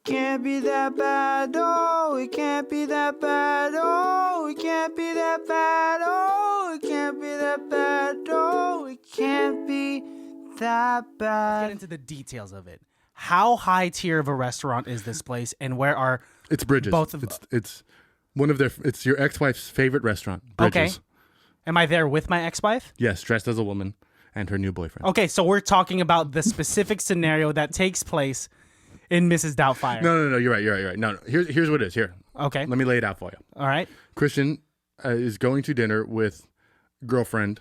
can't be that bad. Oh, it can't be that bad. Oh, it can't be that bad. Oh, it can't be that bad. Oh, it can't be that bad. Get into the details of it. How high tier of a restaurant is this place, and where are It's Bridges. both of It's one of their. It's your ex-wife's favorite restaurant. Bridges. Okay. Am I there with my ex-wife? Yes, dressed as a woman and her new boyfriend. Okay, so we're talking about the specific scenario that takes place in Mrs. Doubtfire. No. You're right. No. Here's what it is. Here. Okay. Let me lay it out for you. All right. Christian is going to dinner with girlfriend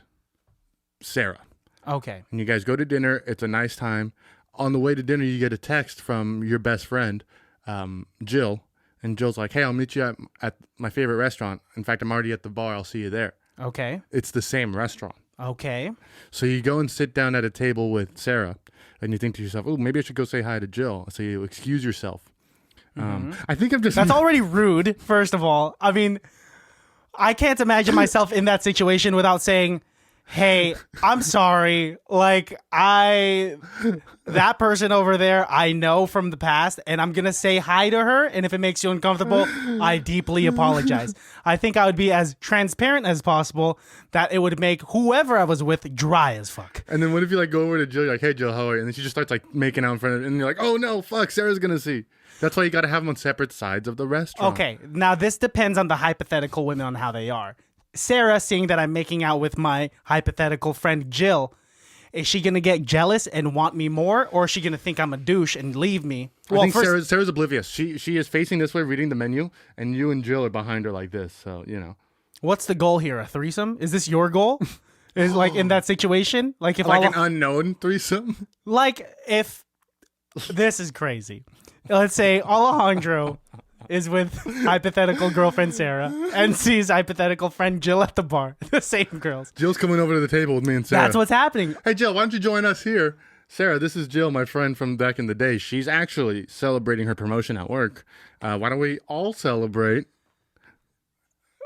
Sarah. Okay. And you guys go to dinner. It's a nice time. On the way to dinner, you get a text from your best friend, Jill. And Jill's like, hey, I'll meet you at my favorite restaurant. In fact, I'm already at the bar. I'll see you there. Okay. It's the same restaurant. Okay. So you go and sit down at a table with Sarah. And you think to yourself, oh, maybe I should go say hi to Jill. So you excuse yourself. I think I'm just... That's already rude, first of all. I mean, I can't imagine myself in that situation without saying, hey, I'm sorry. Like, that person over there, I know from the past, and I'm going to say hi to her. And if it makes you uncomfortable, I deeply apologize. I think I would be as transparent as possible that it would make whoever I was with dry as fuck. And then what if you like go over to Jill, you're like, hey, Jill, how are you? And then she just starts like making out in front of and you're like, oh no, fuck, Sarah's going to see. That's why you got to have them on separate sides of the restaurant. Okay, now this depends on the hypothetical women on how they are. Sarah, seeing that I'm making out with my hypothetical friend Jill, is she going to get jealous and want me more, or is she going to think I'm a douche and leave me? I think Sarah's oblivious. She is facing this way, reading the menu, and you and Jill are behind her like this. So, you know. What's the goal here? A threesome? Is this your goal? Is like in that situation? Like if like an unknown threesome? Like if this is crazy. Let's say Alejandro is with hypothetical girlfriend Sarah and sees hypothetical friend Jill at the bar. The same girls. Jill's coming over to the table with me and Sarah. That's what's happening. Hey, Jill, why don't you join us here? Sarah, this is Jill, my friend from back in the day. She's actually celebrating her promotion at work. Why don't we all celebrate?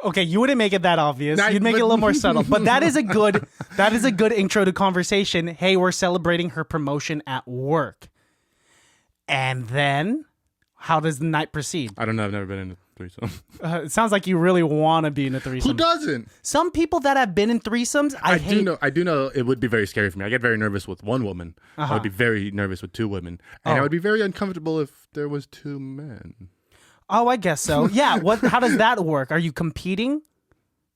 Okay, you wouldn't make it that obvious. You'd make it a little more subtle. But that is a good intro to conversation. Hey, we're celebrating her promotion at work. And then, how does the night proceed? I don't know. I've never been in a threesome. It sounds like you really want to be in a threesome. Who doesn't? Some people that have been in threesomes, I hate. I do know it would be very scary for me. I get very nervous with one woman. I would be very nervous with two women. And I would be very uncomfortable if there was two men. Oh, I guess so. Yeah. How does that work? Are you competing?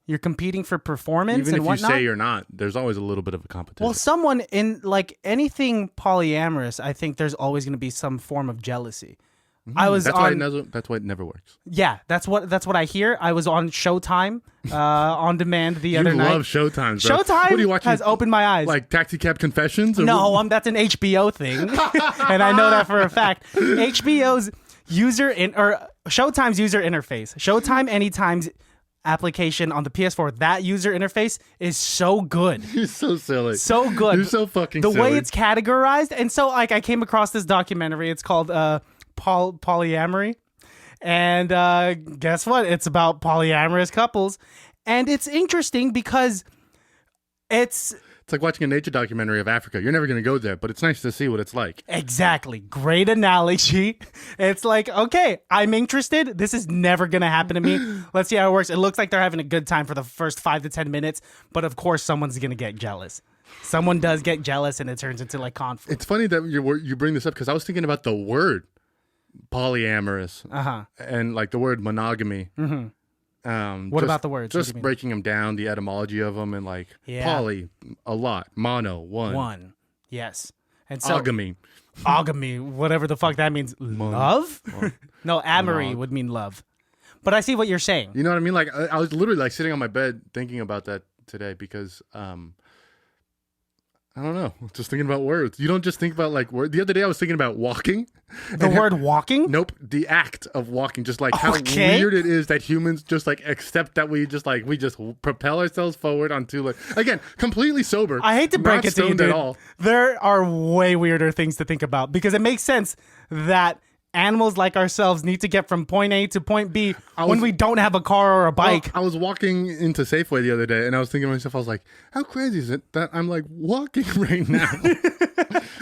You're competing for performance Even and if whatnot? you say you're not, there's always a little bit of a competition. Well, someone in like anything polyamorous, I think there's always going to be some form of jealousy. That's why it never works. Yeah, that's what I hear. I was on Showtime on demand the other night. You love Showtime, bro. Showtime What are you watching? has opened my eyes. Like Taxi Cab Confessions? Or No, that's an HBO thing, and I know that for a fact. HBO's Showtime's user interface, Showtime Anytime's application on the PS4, that user interface is so good. You're so silly. So good. You're so fucking the silly. way it's categorized, and so like I came across this documentary. It's called Polyamory, and guess what? It's about polyamorous couples, and it's interesting because it's like watching a nature documentary of Africa. You're never going to go there, but it's nice to see what it's like. exactly great analogy. It's like, okay, I'm interested. This is never going to happen to me. Let's see how it works. It looks like they're having a good time for the first 5 to 10 minutes, but of course someone's going to get jealous. Someone does get jealous, and it turns into like conflict. It's funny that you bring this up because I was thinking about the word polyamorous and like the word monogamy. What about the words? Just breaking them down, the etymology of them, and like poly, a lot, mono, one. Yes. And so Ogamy, whatever the fuck that means. Love? No, amory would mean love. But I see what you're saying. You know what I mean? Like I was literally like sitting on my bed thinking about that today because I don't know. Just thinking about words. You don't just think about like words. The other day I was thinking about walking. The word walking? Nope. The act of walking. Just like how weird it is that humans just like accept that we just propel ourselves forward onto like, again, completely sober. I hate to break it to you, dude. At all. There are way weirder things to think about because it makes sense that animals like ourselves need to get from point A to point B when we don't have a car or a bike. Well, I was walking into Safeway the other day and I was thinking to myself, I was like, how crazy is it that I'm like walking right now?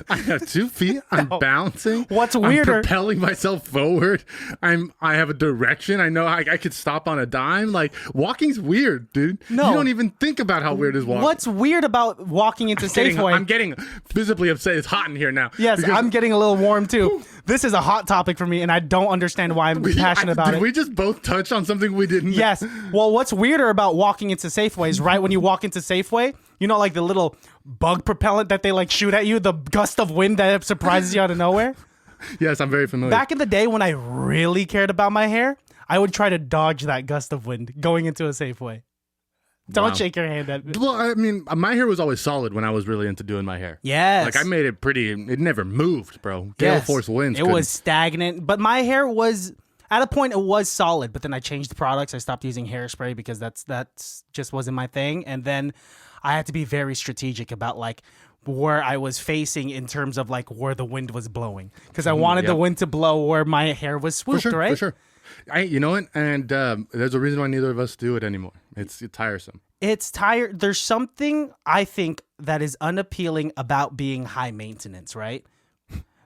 I have 2 feet. I'm balancing. What's I'm weirder? propelling myself forward. I have a direction. I know I could stop on a dime. Like walking's weird, dude. No. You don't even think about how weird is walking. What's weird about walking into Safeway? I'm getting visibly upset. It's hot in here now. Yes, because- I'm getting a little warm too. This is a hot topic for me, and I don't understand why I'm passionate about Did it. we just both touch on something we didn't? Yes. Well, what's weirder about walking into Safeway is right when you walk into Safeway, you know, like the little bug propellant that they like shoot at you, the gust of wind that surprises you out of nowhere. Yes, I'm very familiar. Back in the day when I really cared about my hair, I would try to dodge that gust of wind going into a Safeway. Don't Wow. shake your hand at me. Well, I mean, my hair was always solid when I was really into doing my hair. Yes. Like I made it pretty. It never moved, bro. Gale force winds. It was stagnant, but my hair was at a point it was solid. But then I changed the products. I stopped using hairspray because that's just wasn't my thing. And then I had to be very strategic about like where I was facing in terms of like where the wind was blowing because I wanted the wind to blow where my hair was swooped. for sure, right? For sure. You know what? And there's a reason why neither of us do it anymore. It's tiresome. It's tired. There's something I think that is unappealing about being high maintenance, right?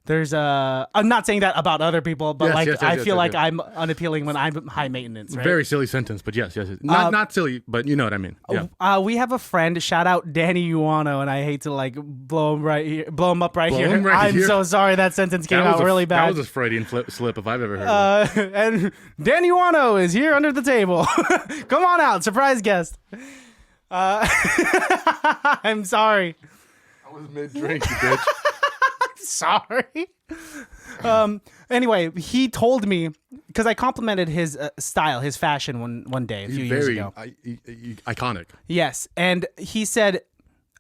There's I'm not saying that about other people, but I feel like I'm unappealing when I'm high maintenance, right? Very silly sentence, but yes. Not silly, but you know what I mean. Yeah. We have a friend, shout out Danny Uano, and I hate to like blow him up right here. I'm so sorry that sentence came out really bad. That was a Freudian slip if I've ever heard of it. And Danny Uano is here under the table. Come on out, surprise guest. I'm sorry. I was mid-drink, you bitch. Sorry. Anyway, he told me because I complimented his style, his fashion one day a few years ago. Iconic. Yes, and he said,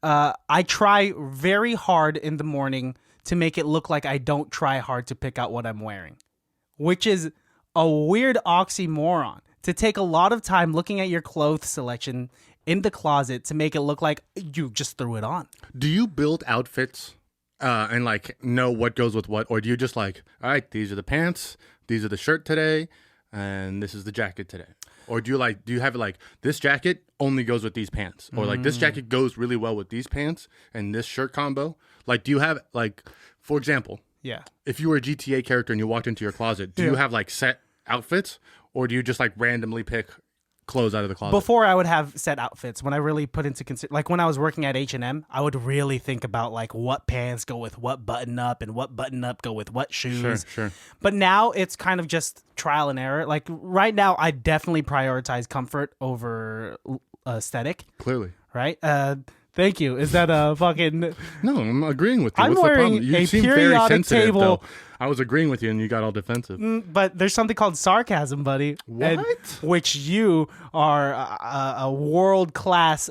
"I try very hard in the morning to make it look like I don't try hard to pick out what I'm wearing," which is a weird oxymoron. To take a lot of time looking at your clothes selection in the closet to make it look like you just threw it on. Do you build outfits? And like know what goes with what, or do you just like, all right, these are the pants, these are the shirt today, and this is the jacket today? Or do you have like this jacket only goes with these pants, or like this jacket goes really well with these pants and this shirt combo? Like, do you have like, for example, Yeah. if you were a GTA character and you walked into your closet, do you have like set outfits, or do you just like randomly pick clothes out of the closet? Before I would have set outfits. When I really put into like when I was working at H&M, I would really think about like what pants go with what button up and what button up go with what shoes. Sure. But now it's kind of just trial and error. Like right now, I definitely prioritize comfort over aesthetic. Clearly. Right? Thank you. Is that a fucking... No, I'm agreeing with you. I'm What's wearing the problem? You a seem very periodic sensitive, table. though. I was agreeing with you, and you got all defensive. But there's something called sarcasm, buddy. What? Which you are a world-class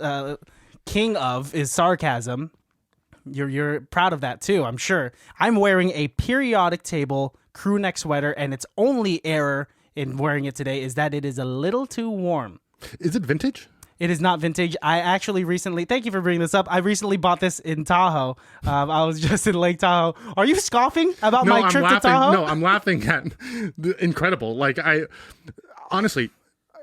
king of, is sarcasm. You're proud of that, too, I'm sure. I'm wearing a periodic table crew neck sweater, and its only error in wearing it today is that it is a little too warm. Is it vintage? It is not vintage. I actually recently, thank you for bringing this up. I recently bought this in Tahoe. I was just in Lake Tahoe. Are you scoffing about my trip to Tahoe? No, I'm laughing at the incredible. Like honestly,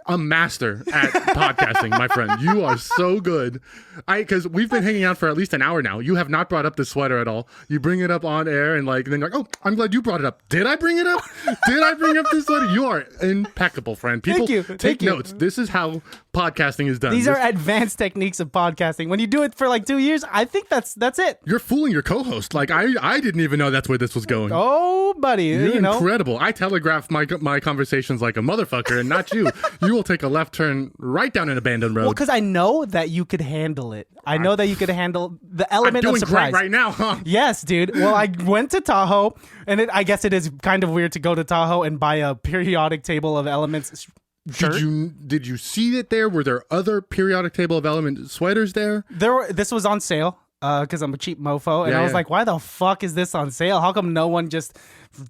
a master at podcasting, my friend. You are so good. Because we've been hanging out for at least an hour now. You have not brought up the sweater at all. You bring it up on air and then you're like, oh, I'm glad you brought it up. Did I bring it up? Did I bring up this sweater? You are impeccable, friend. People, take notes. This is how podcasting is done. These are advanced techniques of podcasting. When you do it for like 2 years, I think that's it. You're fooling your co-host. Like I didn't even know that's where this was going. Oh, buddy, You're you know. incredible. I telegraph my conversations like a motherfucker, and not you. You will take a left turn right down an abandoned road. Well, because I know that you could handle it. I know that you could handle the element I'm doing of surprise. great right now, huh? Yes, dude. Well, I went to Tahoe, and I guess it is kind of weird to go to Tahoe and buy a periodic table of elements shirt. Did you see it there? Were there other periodic table of element sweaters there? This was on sale because I'm a cheap mofo, and I was Yeah. like, why the fuck is this on sale? How come no one just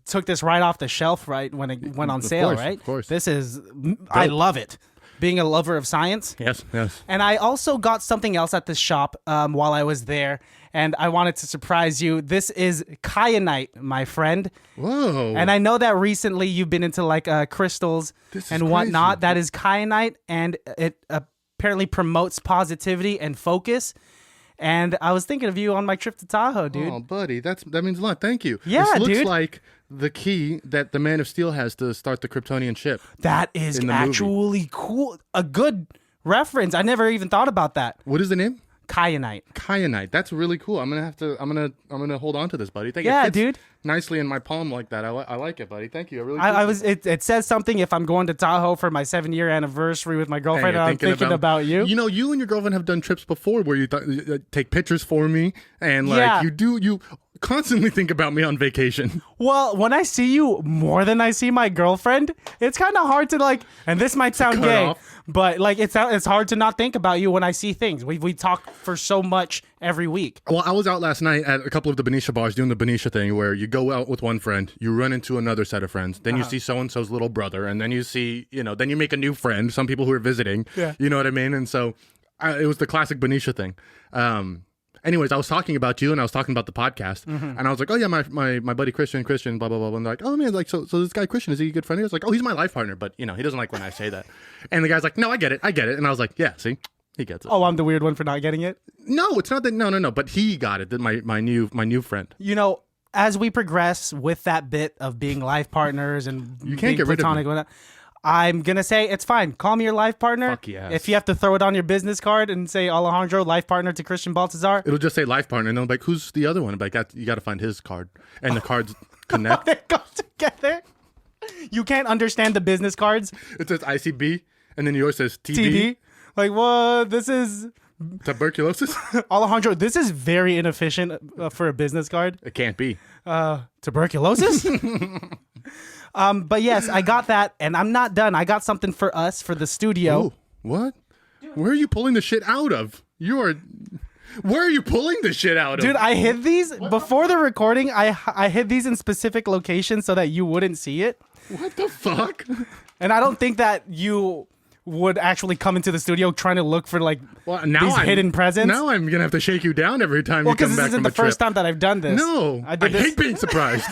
took this right off the shelf right when it went on sale, right? Of course. This is, I love it. Being a lover of science. Yes. And I also got something else at this shop while I was there, and I wanted to surprise you. This is kyanite, my friend. Whoa. And I know that recently you've been into like crystals and whatnot. crazy. That is kyanite, and it apparently promotes positivity and focus. And I was thinking of you on my trip to Tahoe, dude. Oh, buddy, that means a lot. Thank you. Yeah, this looks dude. like the key that the Man of Steel has to start the Kryptonian ship. That is in the actually cool. A good reference. I never even thought about that. What is the name? Kyanite. Kyanite. That's really cool. I'm gonna hold on to this, buddy. Thank you. Yeah, It fits dude. nicely in my palm like that. I like it, buddy. Thank you. I really. I was. It says something if I'm going to Tahoe for my 7-year anniversary with my girlfriend. And I'm thinking about you. You know, you and your girlfriend have done trips before where you take pictures for me and like Yeah. you constantly think about me on vacation. Well, when I see you more than I see my girlfriend, it's kind of hard to like. And this might sound cut gay, off. but like it's hard to not think about you when I see things. We talk for so much every week. Well, I was out last night at a couple of the Benicia bars doing the Benicia thing where you go out with one friend, you run into another set of friends, then you see so-and-so's little brother, and then you see, then you make a new friend, some people who are visiting, you know what I mean? And so it was the classic Benicia thing. Anyways, I was talking about you and I was talking about the podcast and I was like, oh yeah, my buddy Christian, blah, blah, blah. And they're like, oh man, like, so this guy Christian, is he a good friend? I was like, oh, he's my life partner, but he doesn't like when I say that. And the guy's like, no, I get it. And I was like, yeah, see, he gets it. Oh, I'm the weird one for not getting it. No, it's not that. No. But he got it. My new friend. As we progress with that bit of being life partners and You can't being get rid of platonic, me. whatnot, I'm gonna say it's fine. Call me your life partner. Fuck yes. If you have to throw it on your business card and say Alejandro, life partner to Christian Baltazar, It'll just say life partner, and they'll be like, who's the other one? I'm like, you got to find his card, and the cards connect. they go together. You can't understand the business cards. It says ICB, and then yours says TB, TB. Like, what? This is tuberculosis. Alejandro. This is very inefficient for a business card. It can't be. Tuberculosis. But yes, I got that, and I'm not done. I got something for us for the studio. Oh, what? Where are you pulling the shit out of? Where are you pulling the shit out of? Dude, I hid these before the recording. I hid these in specific locations so that you wouldn't see it. What the fuck? And I don't think that you would actually come into the studio trying to look for like these hidden presents. Now I'm gonna have to shake you down every time you Well, come because back this isn't from the a trip. first time that I've done this. No, I did this. hate being surprised.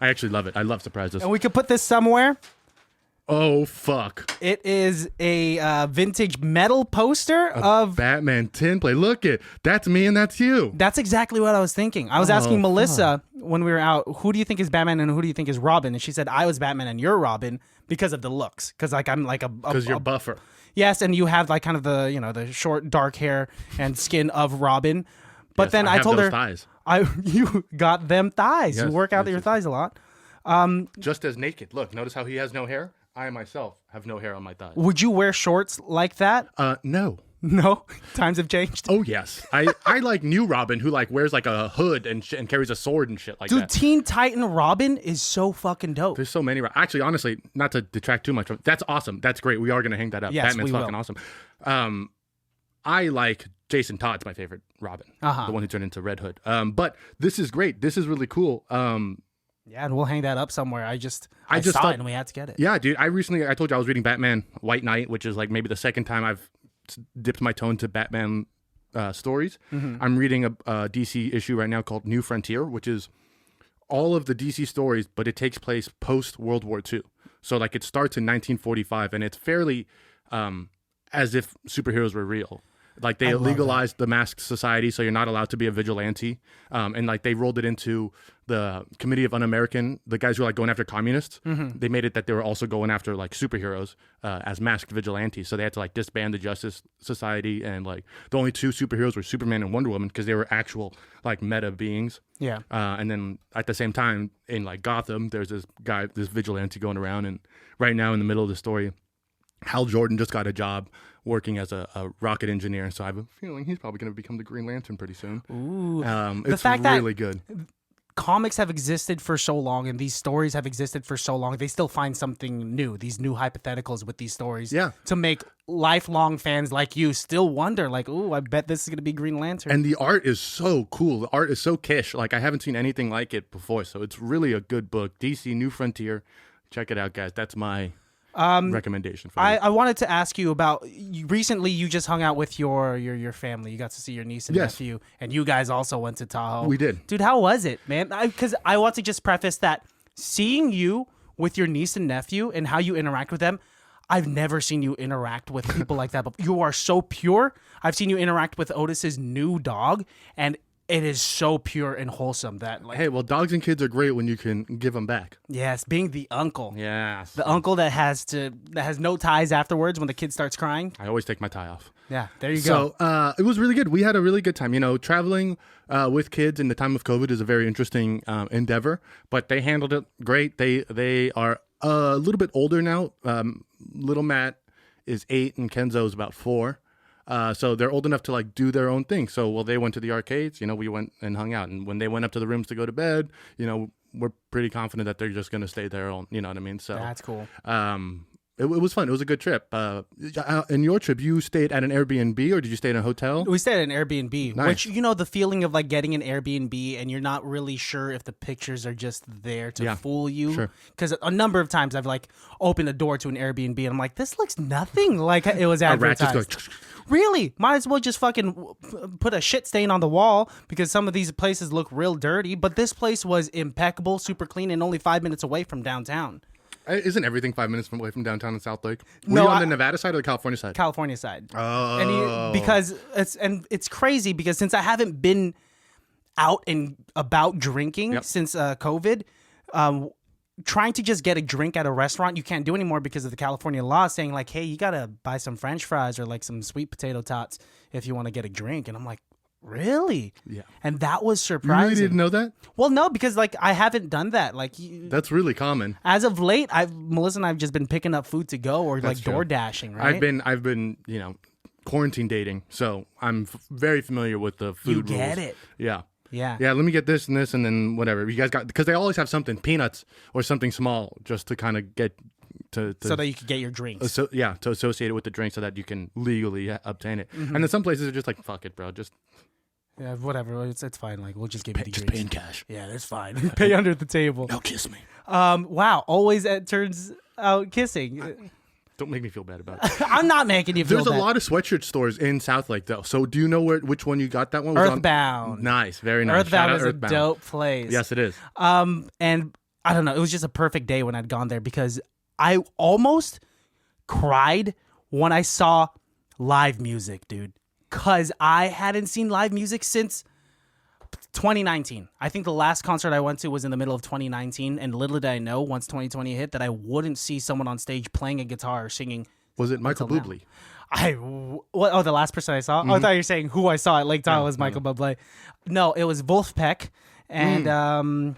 I actually love it. I love surprises. And we could put this somewhere. Oh fuck! It is a vintage metal poster of Batman tin plate. Look it. That's me and that's you. That's exactly what I was thinking. I was asking Melissa when we were out, who do you think is Batman and who do you think is Robin? And she said, I was Batman and you're Robin because of the looks. Because like I'm like Because you're buffer. Yes, and you have like kind of the the short dark hair and skin of Robin. But Yes, then I have told those her, thighs. you got them thighs. You Yes, work out yes, your yes. thighs a lot. Just as naked. Look, notice how he has no hair? I myself have no hair on my thighs. Would you wear shorts like that? No. No, times have changed. Oh yes, I like new Robin who like wears like a hood and carries a sword and shit like Dude, that. Teen Titan Robin is so fucking dope. There's so many. Actually, honestly, not to detract too much from that's awesome. That's great. We are gonna hang that up. Yes, Batman's we fucking will. awesome. I like Jason Todd's my favorite Robin, Uh-huh. the one who turned into Red Hood. But this is great. This is really cool. Yeah, and we'll hang that up somewhere. I just saw thought- it and we had to get it. Yeah, dude. I told you I was reading Batman White Knight, which is like maybe the second time I've dipped my toe into Batman stories. Mm-hmm. I'm reading a DC issue right now called New Frontier, which is all of the DC stories, but it takes place post World War II. So like it starts in 1945, and it's fairly as if superheroes were real. Like they legalized the masked society, so you're not allowed to be a vigilante. And like they rolled it into the Committee of Un-American, the guys who are like going after communists. Mm-hmm. They made it that they were also going after like superheroes as masked vigilantes. So they had to like disband the Justice Society, and like the only two superheroes were Superman and Wonder Woman because they were actual like meta beings. Yeah. And then at the same time in like Gotham, there's this guy, this vigilante going around, and right now in the middle of the story, Hal Jordan just got a job working as a rocket engineer, so I have a feeling he's probably going to become the Green Lantern pretty soon. Ooh. It's fact that- really good. Comics have existed for so long and these stories have existed for so long, they still find something new, these new hypotheticals with these stories Yeah. to make lifelong fans like you still wonder, like, ooh, I bet this is going to be Green Lantern. And the art is so cool. The art is so kish. Like, I haven't seen anything like it before, so it's really a good book. DC New Frontier. Check it out, guys. That's my recommendation for you. I wanted to ask you about, recently you just hung out with your family. You got to see your niece and Yes. nephew, and you guys also went to Tahoe. We did. Dude, how was it, man? Because I want to just preface that seeing you with your niece and nephew and how you interact with them, I've never seen you interact with people like that. But you are so pure. I've seen you interact with Otis's new dog, and it is so pure and wholesome that, like, Hey, well, dogs and kids are great when you can give them back. yes, being the uncle. Yes. The uncle that has no ties afterwards when the kid starts crying. I always take my tie off. Yeah, there you go. So it was really good. We had a really good time. You know, traveling with kids in the time of COVID is a very interesting endeavor, but they handled it great. They are a little bit older now. Little Matt is 8 and Kenzo's about 4. So they're old enough to like do their own thing. So while they went to the arcades, you know, we went and hung out. And when they went up to the rooms to go to bed, you know, we're pretty confident that they're just going to stay their own. You know what I mean? So That's cool. It was fun. It was a good trip. In your trip, you stayed at an Airbnb or did you stay in a hotel? We stayed at an Airbnb, Nice. which, you know, the feeling of like getting an Airbnb and you're not really sure if the pictures are just there to fool you. Sure. Because a number of times I've like opened a door to an Airbnb and I'm like, this looks nothing like it was A rat advertised. just goes, Really? Might as well just fucking put a shit stain on the wall because some of these places look real dirty. But this place was impeccable, super clean, and only 5 minutes away from downtown. Isn't everything 5 minutes away from downtown in South Lake? Were No, you on the Nevada side or the California side? California side. Oh. Because it's crazy because since I haven't been out and about drinking since COVID, trying to just get a drink at a restaurant you can't do anymore because of the California law saying like, hey, you gotta buy some French fries or like some sweet potato tots if you want to get a drink. And I'm like, really? Yeah. And that was You surprising. really didn't know that? Well, no, because like I haven't done that. Like That's really common. as of late, Melissa and I've just been picking up food to go or like true. door dashing. Right? I've been, you know, quarantine dating, so I'm very familiar with the food You get rules. it. Yeah. Yeah. Yeah, let me get this and this and then whatever. You guys got, because they always have something, peanuts or something small just to kind of get to So that you could get your drinks. to associate it with the drink so that you can legally obtain it. Mm-hmm. And then some places are just like, fuck it, bro. Just Yeah, whatever. It's fine. Like we'll just give you the just drinks. pay in cash. Yeah, that's fine. Pay under the table. Now kiss me. Wow. Always it turns out kissing. Don't make me feel bad about it. I'm not making you feel There's a bad. lot of sweatshirt stores in South Lake, though. So do you know which one you got that one? Was on- Earthbound. Nice. Very nice. Shout Earthbound out is Earthbound. a dope place. Yes, it is. And I don't know. It was just a perfect day when I'd gone there because I almost cried when I saw live music, dude. Because I hadn't seen live music since 2019. I think the last concert I went to was in the middle of 2019. And little did I know, once 2020 hit, that I wouldn't see someone on stage playing a guitar or singing. Was it Michael Until now. Bublé? Oh, the last person I saw? Oh, I thought you were saying who I saw at Lake Tahoe was Michael Bublé. No, it was Wolfpack. And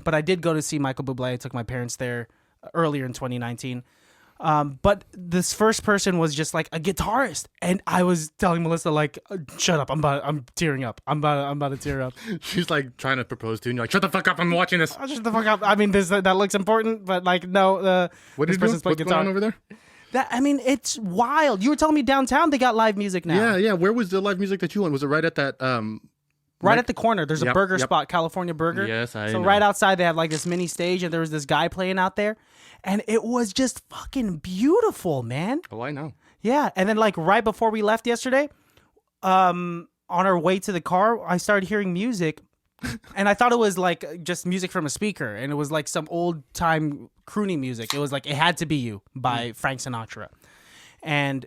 but I did go to see Michael Bublé. I took my parents there earlier in 2019. But this first person was just like a guitarist, and I was telling Melissa like, "Shut up! I'm tearing up. I'm about to tear up." She's like trying to propose to you, and you're like, shut the fuck up, I'm watching this. Shut the fuck up! I mean, that looks important, but like, no. What this are you doing? person's playing What's going on over there? It's wild. You were telling me downtown they got live music now. Yeah. Where was the live music that you went? Was it right at that? Right at the corner, there's a Yep, burger yep. spot, California Burger. Yes, I So know. right outside, they have like this mini stage, and there was this guy playing out there, and it was just fucking beautiful, man. Oh, I know. Yeah, and then like right before we left yesterday, on our way to the car, I started hearing music, and I thought it was like just music from a speaker, and it was like some old time crooning music. It was like "It Had to Be You" by Frank Sinatra, and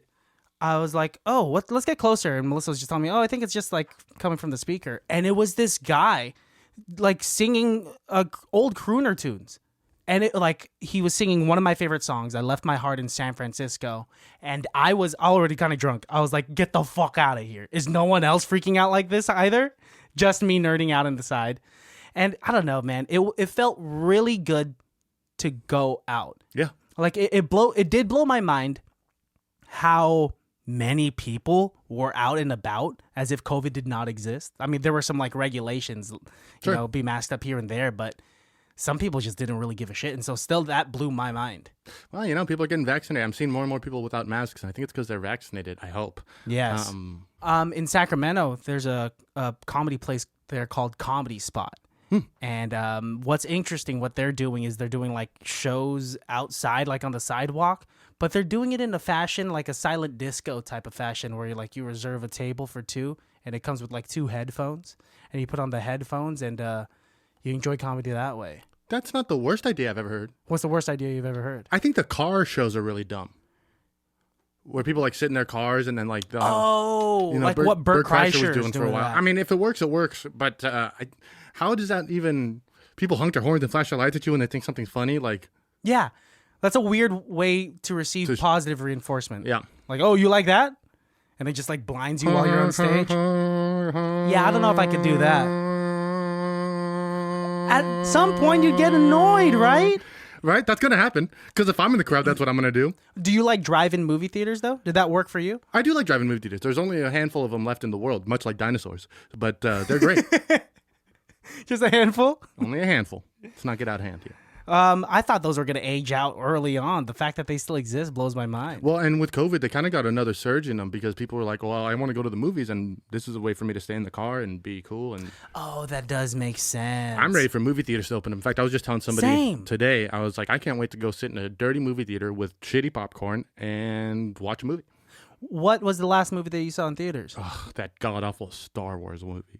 I was like, oh, let's get closer. And Melissa was just telling me, oh, I think it's just like coming from the speaker. And it was this guy like singing old crooner tunes. And it like he was singing one of my favorite songs, I Left My Heart in San Francisco. And I was already kind of drunk. I was like, get the fuck out of here. Is no one else freaking out like this either? Just me nerding out on the side. And I don't know, man. It felt really good to go out. Yeah. Like it did blow my mind how many people were out and about as if COVID did not exist. I mean, there were some like regulations, Sure. you know, be masked up here and there, but some people just didn't really give a shit. And so still that blew my mind. Well, you know, people are getting vaccinated. I'm seeing more and more people without masks, and I think it's because they're vaccinated, I hope. Yes. In Sacramento, there's a comedy place there called Comedy Spot. And what's interesting, what they're doing is they're doing like shows outside, like on the sidewalk, but they're doing it in a fashion like a silent disco type of fashion where you reserve a table for two and it comes with like 2 headphones and you put on the headphones and you enjoy comedy that way. That's not the worst idea I've ever heard. What's the worst idea you've ever heard? I think the car shows are really dumb. where people like sit in their cars and then like like what Bert Kreischer was doing for a while. that. I mean, if it works, it works. But how does that even? People honk their horns and flash their lights at you when they think something's funny. Like, yeah, that's a weird way to receive positive reinforcement. Yeah, like, oh, you like that, and it just like blinds you while you're on stage. Yeah, I don't know if I could do that. At some point, you get annoyed, right? Right? That's going to happen. Because if I'm in the crowd, that's what I'm going to do. Do you like drive-in movie theaters, though? Did that work for you? I do like drive-in movie theaters. There's only a handful of them left in the world, much like dinosaurs. But they're great. Just a handful? Only a handful. Let's not get out of hand here. I thought those were going to age out early on. The fact that they still exist blows my mind. Well, and with COVID, they kind of got another surge in them because people were like, well, I want to go to the movies, and this is a way for me to stay in the car and be cool. And oh, that does make sense. I'm ready for movie theaters to open. In fact, I was just telling somebody today, I was like, I can't wait to go sit in a dirty movie theater with shitty popcorn and watch a movie. What was the last movie that you saw in theaters? Oh, that god-awful Star Wars movie.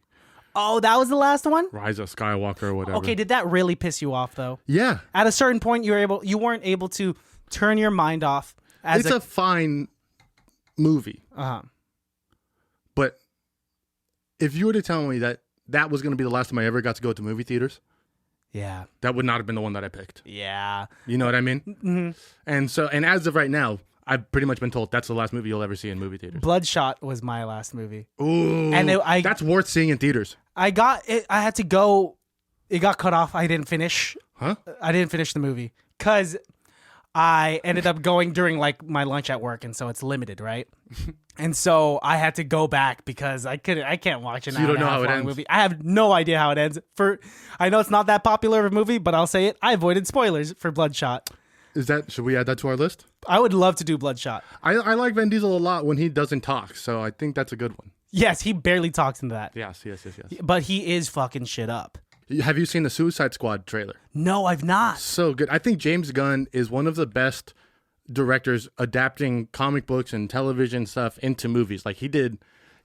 Oh, that was the last one? Rise of Skywalker or whatever. Okay, did that really piss you off, though? Yeah. At a certain point, you weren't able to turn your mind off. It's a fine movie. Uh-huh. But if you were to tell me that was going to be the last time I ever got to go to movie theaters, yeah, that would not have been the one that I picked. Yeah. You know what I mean? Mm-hmm. And as of right now, I've pretty much been told that's the last movie you'll ever see in movie theaters. Bloodshot was my last movie. Ooh, and that's worth seeing in theaters. I had to go. It got cut off. I didn't finish. Huh? I didn't finish the movie because I ended up going during like my lunch at work, and so it's limited, right? And so I had to go back because I can't watch an hour and a half long movie. I have no idea how it ends. I know it's not that popular of a movie, but I'll say it. I avoided spoilers for Bloodshot. Should we add that to our list? I would love to do Bloodshot. I like Vin Diesel a lot when he doesn't talk, so I think that's a good one. Yes, he barely talks in that. Yes. But he is fucking shit up. Have you seen the Suicide Squad trailer? No, I've not. So good. I think James Gunn is one of the best directors adapting comic books and television stuff into movies. Like he did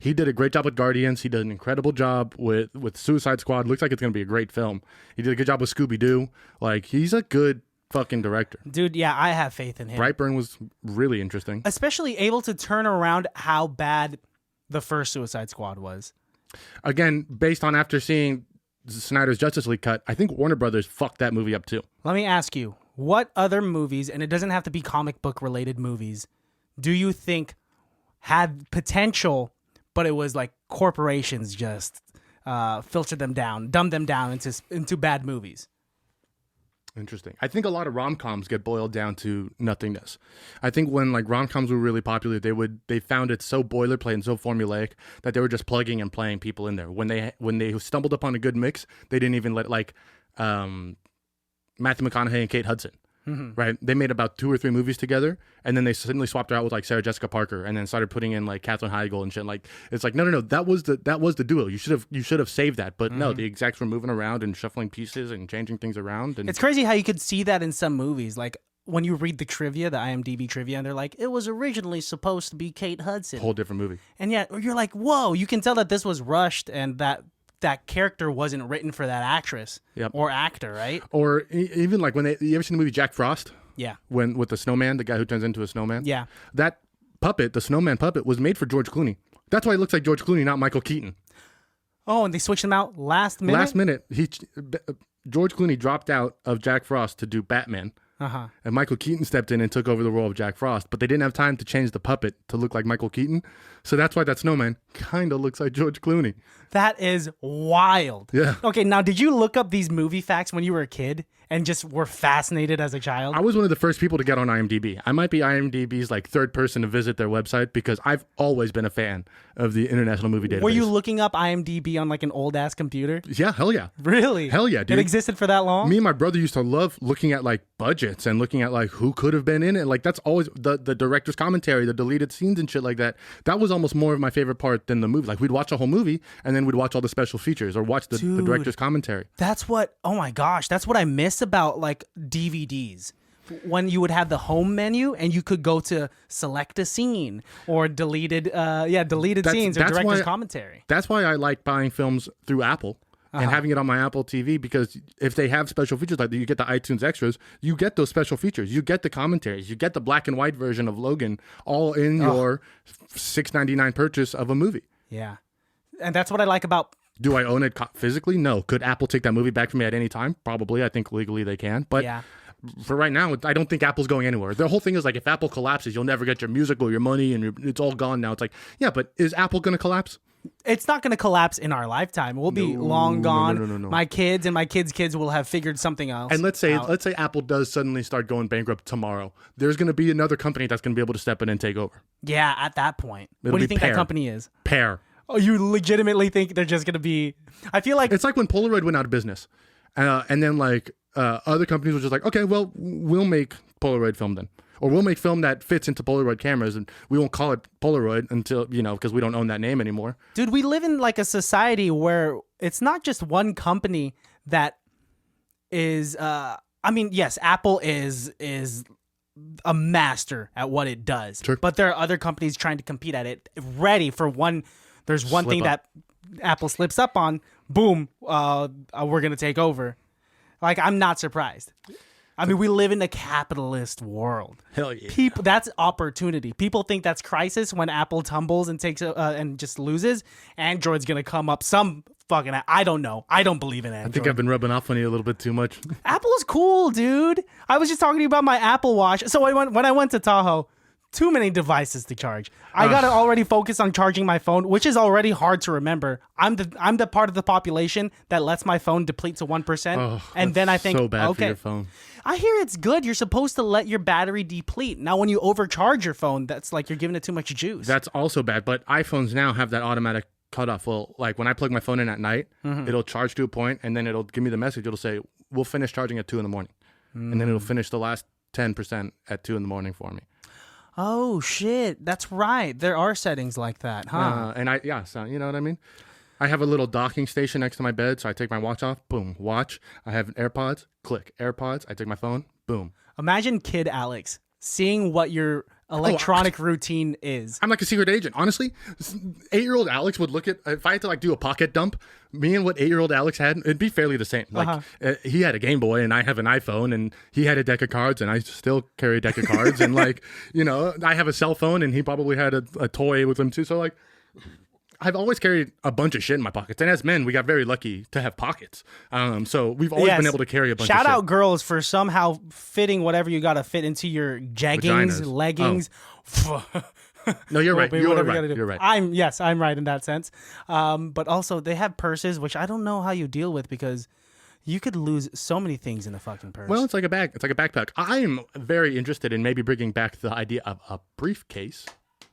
a great job with Guardians. He did an incredible job with Suicide Squad. Looks like it's going to be a great film. He did a good job with Scooby-Doo. Like he's a good fucking director. Dude, yeah, I have faith in him. Brightburn was really interesting. Especially able to turn around how bad the first Suicide Squad was. Again, based on after seeing Snyder's Justice League cut, I think Warner Brothers fucked that movie up too. Let me ask you, what other movies, and it doesn't have to be comic book related movies, do you think had potential, but it was like corporations just filtered them down, dumbed them down into bad movies? Interesting. I think a lot of rom-coms get boiled down to nothingness. I think when like rom-coms were really popular, they found it so boilerplate and so formulaic that they were just plugging and playing people in there. When they stumbled upon a good mix, they didn't even let Matthew McConaughey and Kate Hudson. Mm-hmm. Right? They made about 2 or 3 movies together, and then they suddenly swapped her out with like Sarah Jessica Parker, and then started putting in like Katherine Heigl and shit. Like it's like no, that was the duo. You should have saved that, but no, the execs were moving around and shuffling pieces and changing things around. And it's crazy how you could see that in some movies, like when you read the trivia, the IMDb trivia, and they're like, it was originally supposed to be Kate Hudson, whole different movie, and yet you're like, whoa, you can tell that this was rushed and that character wasn't written for that actress or actor, right? Or even like you ever seen the movie Jack Frost? Yeah. With the snowman, the guy who turns into a snowman? Yeah. That puppet, the snowman puppet, was made for George Clooney. That's why he looks like George Clooney, not Michael Keaton. Oh, and they switched him out last minute? Last minute. George Clooney dropped out of Jack Frost to do Batman. Uh-huh. And Michael Keaton stepped in and took over the role of Jack Frost. But they didn't have time to change the puppet to look like Michael Keaton. So that's why that snowman kind of looks like George Clooney. That is wild. Yeah. Okay, now did you look up these movie facts when you were a kid and just were fascinated as a child? I was one of the first people to get on IMDb. I might be IMDb's like third person to visit their website because I've always been a fan of the International Movie Database. Were you looking up IMDb on like an old ass computer? Yeah, hell yeah. Really? Hell yeah, dude. It existed for that long? Me and my brother used to love looking at like budgets and looking at like who could have been in it. Like that's always the director's commentary, the deleted scenes and shit like that. That was almost more of my favorite part than the movie. Like we'd watch a whole movie and then we'd watch all the special features or watch the director's commentary. That's what, oh my gosh, that's what I miss about like DVDs. When you would have the home menu and you could go to select a scene or deleted scenes or director's commentary. That's why I like buying films through Apple and having it on my Apple TV, because if they have special features like that, you get the iTunes extras, you get those special features, you get the commentaries, you get the black and white version of Logan, all in your $6.99 purchase of a movie. Yeah. And that's what I like about... Do I own it physically? No. Could Apple take that movie back from me at any time? Probably. I think legally they can. But for right now, I don't think Apple's going anywhere. The whole thing is like, if Apple collapses, you'll never get your music or your money, and it's all gone now. It's like, yeah, but is Apple going to collapse? It's not going to collapse in our lifetime. We'll be long gone. No. My kids and my kids' kids will have figured something else. And let's say Apple does suddenly start going bankrupt tomorrow. There's going to be another company that's going to be able to step in and take over. Yeah, at that point. It'll What do you be think Pear. that company is? Pear. Oh, you legitimately think they're just going to be... I feel like... It's like when Polaroid went out of business. And then like other companies were just like, okay, well, we'll make Polaroid film then. Or we'll make film that fits into Polaroid cameras, and we won't call it Polaroid until, because we don't own that name anymore. Dude, we live in like a society where it's not just one company that is... yes, Apple is a master at what it does. Sure. But there are other companies trying to compete at it, ready for one... There's one Slip thing up. that Apple slips up on, boom, we're going to take over. Like, I'm not surprised. I mean, we live in a capitalist world. Hell yeah. People, that's opportunity. People think that's crisis when Apple tumbles and takes and just loses. Android's going to come up some fucking... I don't know. I don't believe in Android. I think I've been rubbing off on you a little bit too much. Apple's cool, dude. I was just talking to you about my Apple Watch. So when I went to Tahoe, too many devices to charge. I got to already focus on charging my phone, which is already hard to remember. I'm the part of the population that lets my phone deplete to 1%, and then I think, so bad for okay, your phone. I hear it's good. You're supposed to let your battery deplete. Now, when you overcharge your phone, that's like you're giving it too much juice. That's also bad, but iPhones now have that automatic cutoff. Well, like when I plug my phone in at night, it'll charge to a point, and then it'll give me the message. It'll say, we'll finish charging at 2 in the morning. And then it'll finish the last 10% at 2 in the morning for me. Oh, shit. That's right. There are settings like that, huh? So you know what I mean? I have a little docking station next to my bed, so I take my watch off, boom, watch. I have AirPods, click, AirPods. I take my phone, boom. Imagine kid Alex seeing what your electronic routine is. I'm like a secret agent. Honestly, 8-year-old Alex would look at, if I had to like do a pocket dump, me and what 8-year-old Alex had, it'd be fairly the same. Like he had a Game Boy and I have an iPhone, and he had a deck of cards and I still carry a deck of cards. And like, I have a cell phone and he probably had a toy with him too. So like, I've always carried a bunch of shit in my pockets. And as men, we got very lucky to have pockets. So we've always been able to carry a bunch of shit. Shout out girls for somehow fitting whatever you got to fit into your jeggings, Vaginas. leggings. No, you're right. You're whatever you right. gotta do. You're right. I'm right in that sense. But also they have purses, which I don't know how you deal with, because you could lose so many things in a fucking purse. Well, it's like a bag. It's like a backpack. I'm very interested in maybe bringing back the idea of a briefcase.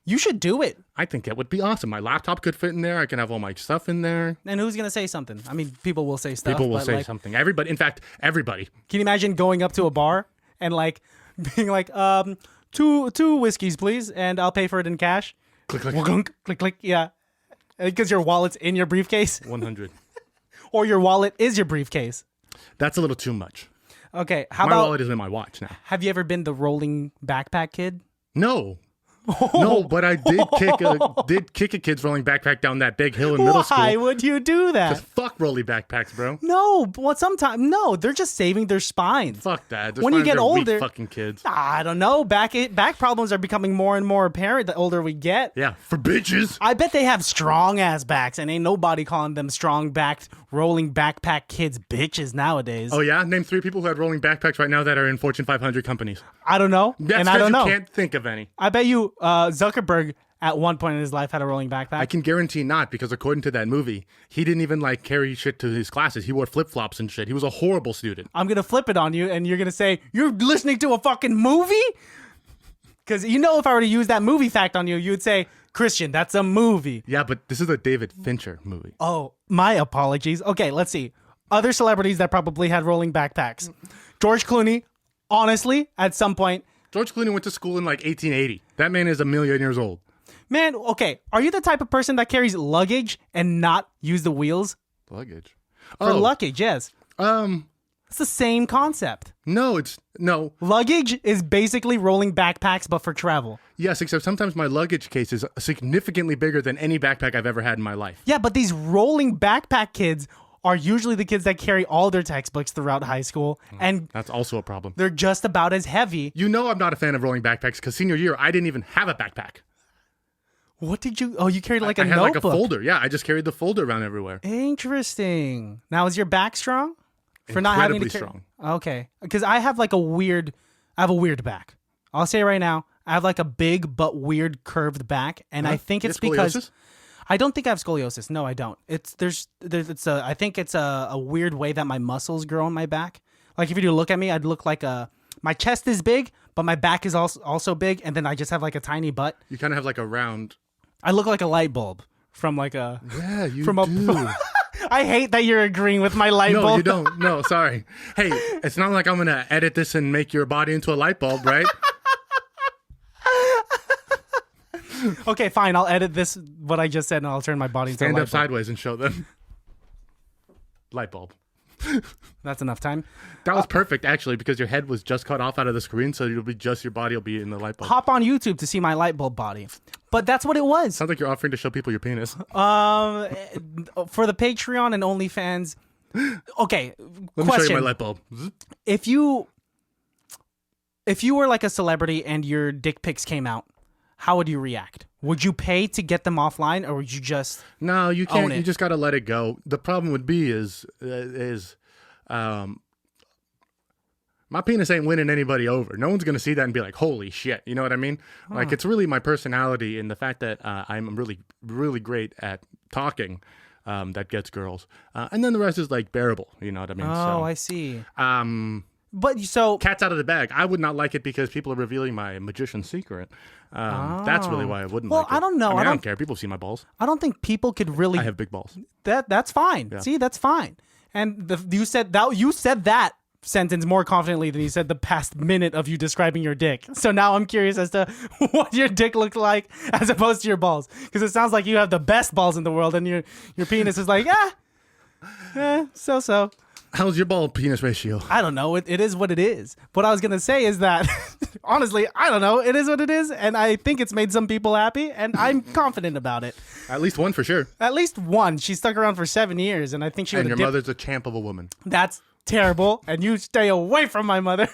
You should do it. I think it would be awesome. My laptop could fit in there. I can have all my stuff in there. And who's going to say something? I mean, people will say stuff. People will but say like, something. Everybody. In fact, everybody. Can you imagine going up to a bar and like being like, two whiskeys, please, and I'll pay for it in cash? Click, click. Click, click, click. Yeah. Because your wallet's in your briefcase. 100. Or your wallet is your briefcase. That's a little too much. Okay. How My about, wallet is in my watch now. have you ever been the rolling backpack kid? No. No, but I did kick a kid's rolling backpack down that big hill in middle school. Why would you do that? Just fuck rolly backpacks, bro. No, but they're just saving their spines. Fuck that. When you get older, weak fucking kids. I don't know. Back problems are becoming more and more apparent the older we get. Yeah, for bitches. I bet they have strong ass backs, and ain't nobody calling them strong backed rolling backpack kids bitches nowadays. Oh yeah, name 3 people who have rolling backpacks right now that are in Fortune 500 companies. I don't know, That's and I don't know. You can't think of any. I bet you Zuckerberg at one point in his life had a rolling backpack. I can guarantee not, because according to that movie, he didn't even like carry shit to his classes. He wore flip-flops and shit. He was a horrible student. I'm gonna flip it on you, and you're gonna say you're listening to a fucking movie. Because if I were to use that movie fact on you, you would say, Christian, that's a movie. Yeah, but this is a David Fincher movie. Oh, my apologies. Okay, let's see. Other celebrities that probably had rolling backpacks. George Clooney, honestly, at some point. George Clooney went to school in like 1880. That man is 1,000,000 years old. Man, okay. Are you the type of person that carries luggage and not use the wheels? Luggage. For luggage, yes. It's the same concept. No. Luggage is basically rolling backpacks, but for travel. Yes, except sometimes my luggage case is significantly bigger than any backpack I've ever had in my life. Yeah, but these rolling backpack kids are usually the kids that carry all their textbooks throughout high school, and That's also a problem. they're just about as heavy. You know I'm not a fan of rolling backpacks because senior year, I didn't even have a backpack. What did you? Oh, you carried like a I had notebook. like a folder. Yeah, I just carried the folder around everywhere. Interesting. Now, is your back strong for not having to Incredibly carry? Okay, because I have a weird back. I'll say right now, I have like a big but weird curved back, and I think it's because Scoliosis? I don't think I have scoliosis. No, I don't. I think it's a weird way that my muscles grow in my back. Like if you look at me, I'd look like my chest is big, but my back is also big, and then I just have like a tiny butt. You kind of have like a round. I look like a light bulb from like a. Yeah, you from do. I hate that you're agreeing with my light bulb. No, you don't. No, sorry. Hey, it's not like I'm going to edit this and make your body into a light bulb, right? Okay, fine. I'll edit this, what I just said, and I'll turn my body into a Stand light up bulb. sideways and show them. Light bulb. That's enough time. That was perfect, actually, because your head was just cut off out of the screen, so it'll be just your body will be in the light bulb. Hop on YouTube to see my light bulb body. But that's what it was. Sounds like you're offering to show people your penis. For the Patreon and OnlyFans. Okay, Let me question. show you my light bulb. If you were like a celebrity and your dick pics came out, how would you react? Would you pay to get them offline, or would you just No, you own can't. it? You just got to let it go. The problem would be is my penis ain't winning anybody over. No one's going to see that and be like, holy shit. You know what I mean? Like, it's really my personality and the fact that I'm really, really great at talking that gets girls. And then the rest is like bearable. You know what I mean? Oh, I see. So, But so cat's out of the bag. I would not like it because people are revealing my magician's secret. That's really why I wouldn't like it. I don't know. I I don't don't care. People see my balls. I don't think people could really. I have big balls. That's fine. Yeah. See, that's fine. And you said that sentence more confidently than you said the past minute of you describing your dick. So now I'm curious as to what your dick looked like as opposed to your balls, because it sounds like you have the best balls in the world, and your penis is like so. How's your ball penis ratio? I don't know. It is what it is. What I was gonna say is that honestly, I don't know. It is what it is, and I think it's made some people happy, and I'm confident about it. At least one for sure. At least one. She stuck around for 7 years, and I think she And would your have mother's a champ of a woman. That's terrible, and you stay away from my mother.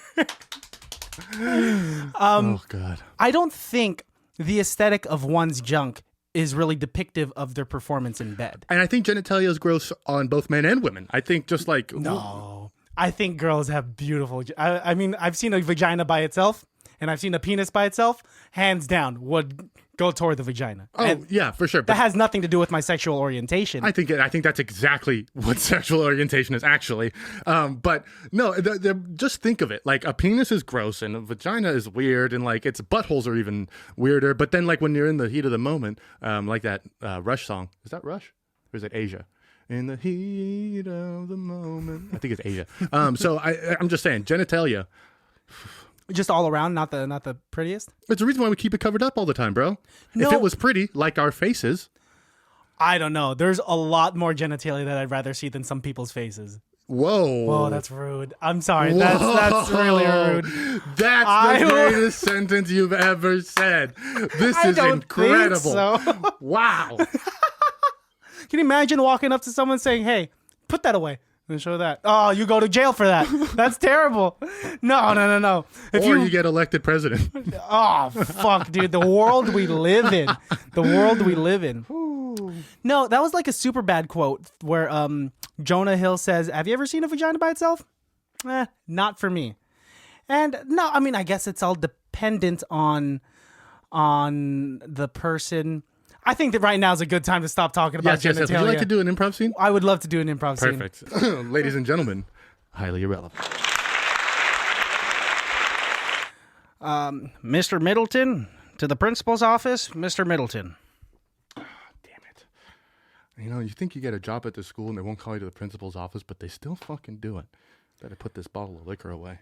Oh, God. I don't think the aesthetic of one's junk is really depictive of their performance in bed. And I think genitalia is gross on both men and women. I think just like... No. I think girls have beautiful... I mean, I've seen a vagina by itself, and I've seen a penis by itself. Hands down, would go toward the vagina. Oh, And yeah, for sure. that But has nothing to do with my sexual orientation. I think that's exactly what sexual orientation is actually. But no, just think of it. Like a penis is gross and a vagina is weird, and like its buttholes are even weirder. But then like when you're in the heat of the moment, like that Rush song. Is that Rush? Or is it Asia? In the heat of the moment. I think it's Asia. So I'm just saying, genitalia. Just all around, not the prettiest. It's the reason why we keep it covered up all the time, bro. No. If it was pretty, like our faces. I don't know. There's a lot more genitalia that I'd rather see than some people's faces. Whoa. Whoa, that's rude. I'm sorry. That's really rude. That's the greatest sentence you've ever said. This I is don't incredible. think so. Wow. Can you imagine walking up to someone saying, "Hey, put that away," and show that? Oh, you go to jail for that. That's terrible. No. If Or you get elected president. oh fuck, dude, the world we live in. The world we live in. No, that was like a super bad quote where Jonah Hill says, "Have you ever seen a vagina by itself?" Not for me. And no, I mean, I guess it's all dependent on the person. I think that right now is a good time to stop talking about Yes. genitalia. Would you like to do an improv scene? I would love to do an improv scene. Perfect. Ladies and gentlemen, highly irrelevant. Mr. Middleton, to the principal's office, Mr. Middleton. Damn it. You know, you think you get a job at the school and they won't call you to the principal's office, but they still fucking do it. Better put this bottle of liquor away.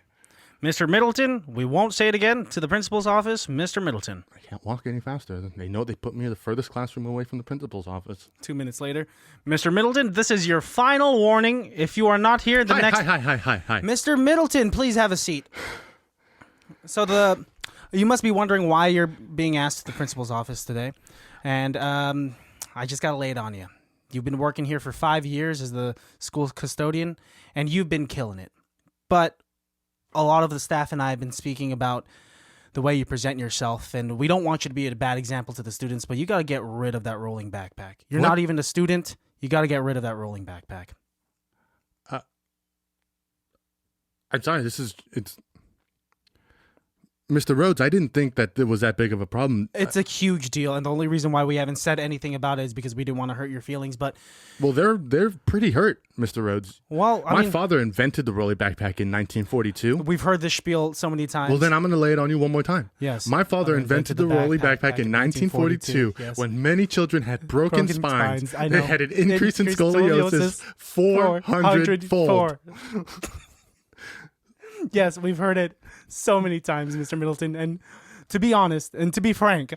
Mr. Middleton, we won't say it again, to the principal's office, Mr. Middleton. I can't walk any faster. They know they put me in the furthest classroom away from the principal's office. 2 minutes later. Mr. Middleton, this is your final warning. If you are not here, next... Hi. Mr. Middleton, please have a seat. So you must be wondering why you're being asked to the principal's office today. And I just got to lay it on you. You've been working here for 5 years as the school custodian, and you've been killing it. But a lot of the staff and I have been speaking about the way you present yourself, and we don't want you to be a bad example to the students, but you got to get rid of that rolling backpack. You're not even a student. You got to get rid of that rolling backpack. I'm sorry, it's Mr. Rhodes, I didn't think that it was that big of a problem. It's a huge deal, and the only reason why we haven't said anything about it is because we didn't want to hurt your feelings. But well, they're pretty hurt, Mr. Rhodes. Well, my father invented the rolly backpack in 1942. We've heard this spiel so many times. Well, then I'm going to lay it on you one more time. Yes. My father invented the rolly backpack in 1942 yes. when many children had broken spines. I know. They had an increase in scoliosis 400-fold. Yes, we've heard it so many times, Mr. Middleton. And to be honest, and to be frank,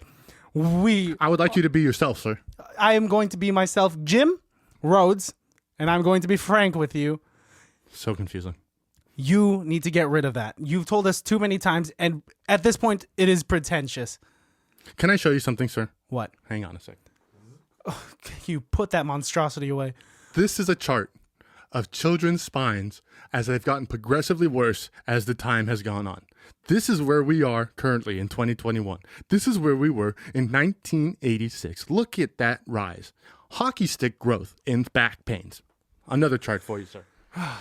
I would like you to be yourself, sir. I am going to be myself, Jim Rhodes, and I'm going to be frank with you. So confusing. You need to get rid of that. You've told us too many times, and at this point, it is pretentious. Can I show you something, sir? What? Hang on a sec. Oh, you put that monstrosity away. This is a chart of children's spines as they've gotten progressively worse as the time has gone on. This is where we are currently in 2021. This is where we were in 1986. Look at that rise. Hockey stick growth in back pains. Another chart for you, sir.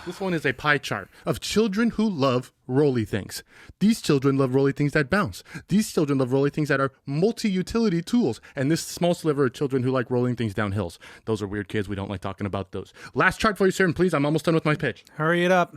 This one is a pie chart of children who love rolly things. These children love rolly things that bounce. These children love rolly things that are multi-utility tools. And this small sliver of children who like rolling things down hills. Those are weird kids. We don't like talking about those. Last chart for you, sir, and please, I'm almost done with my pitch. Hurry it up.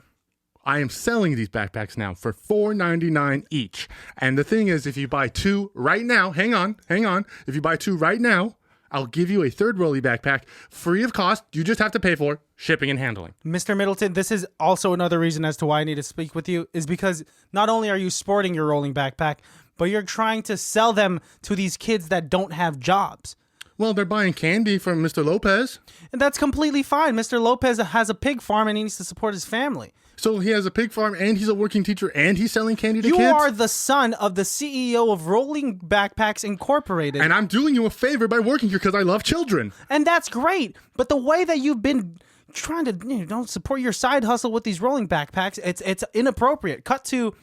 I am selling these backpacks now for $4.99 each. And the thing is, if you buy two right now, hang on. If you buy two right now, I'll give you a third rolly backpack free of cost. You just have to pay for shipping and handling. Mr. Middleton, this is also another reason as to why I need to speak with you, is because not only are you sporting your rolling backpack, but you're trying to sell them to these kids that don't have jobs. Well, they're buying candy from Mr. Lopez. And that's completely fine. Mr. Lopez has a pig farm and he needs to support his family. So he has a pig farm and he's a working teacher and he's selling candy to kids? You are the son of the CEO of Rolling Backpacks Incorporated. And I'm doing you a favor by working here because I love children. And that's great. But the way that you've been trying to don't support your side hustle with these rolling backpacks, it's inappropriate. Cut to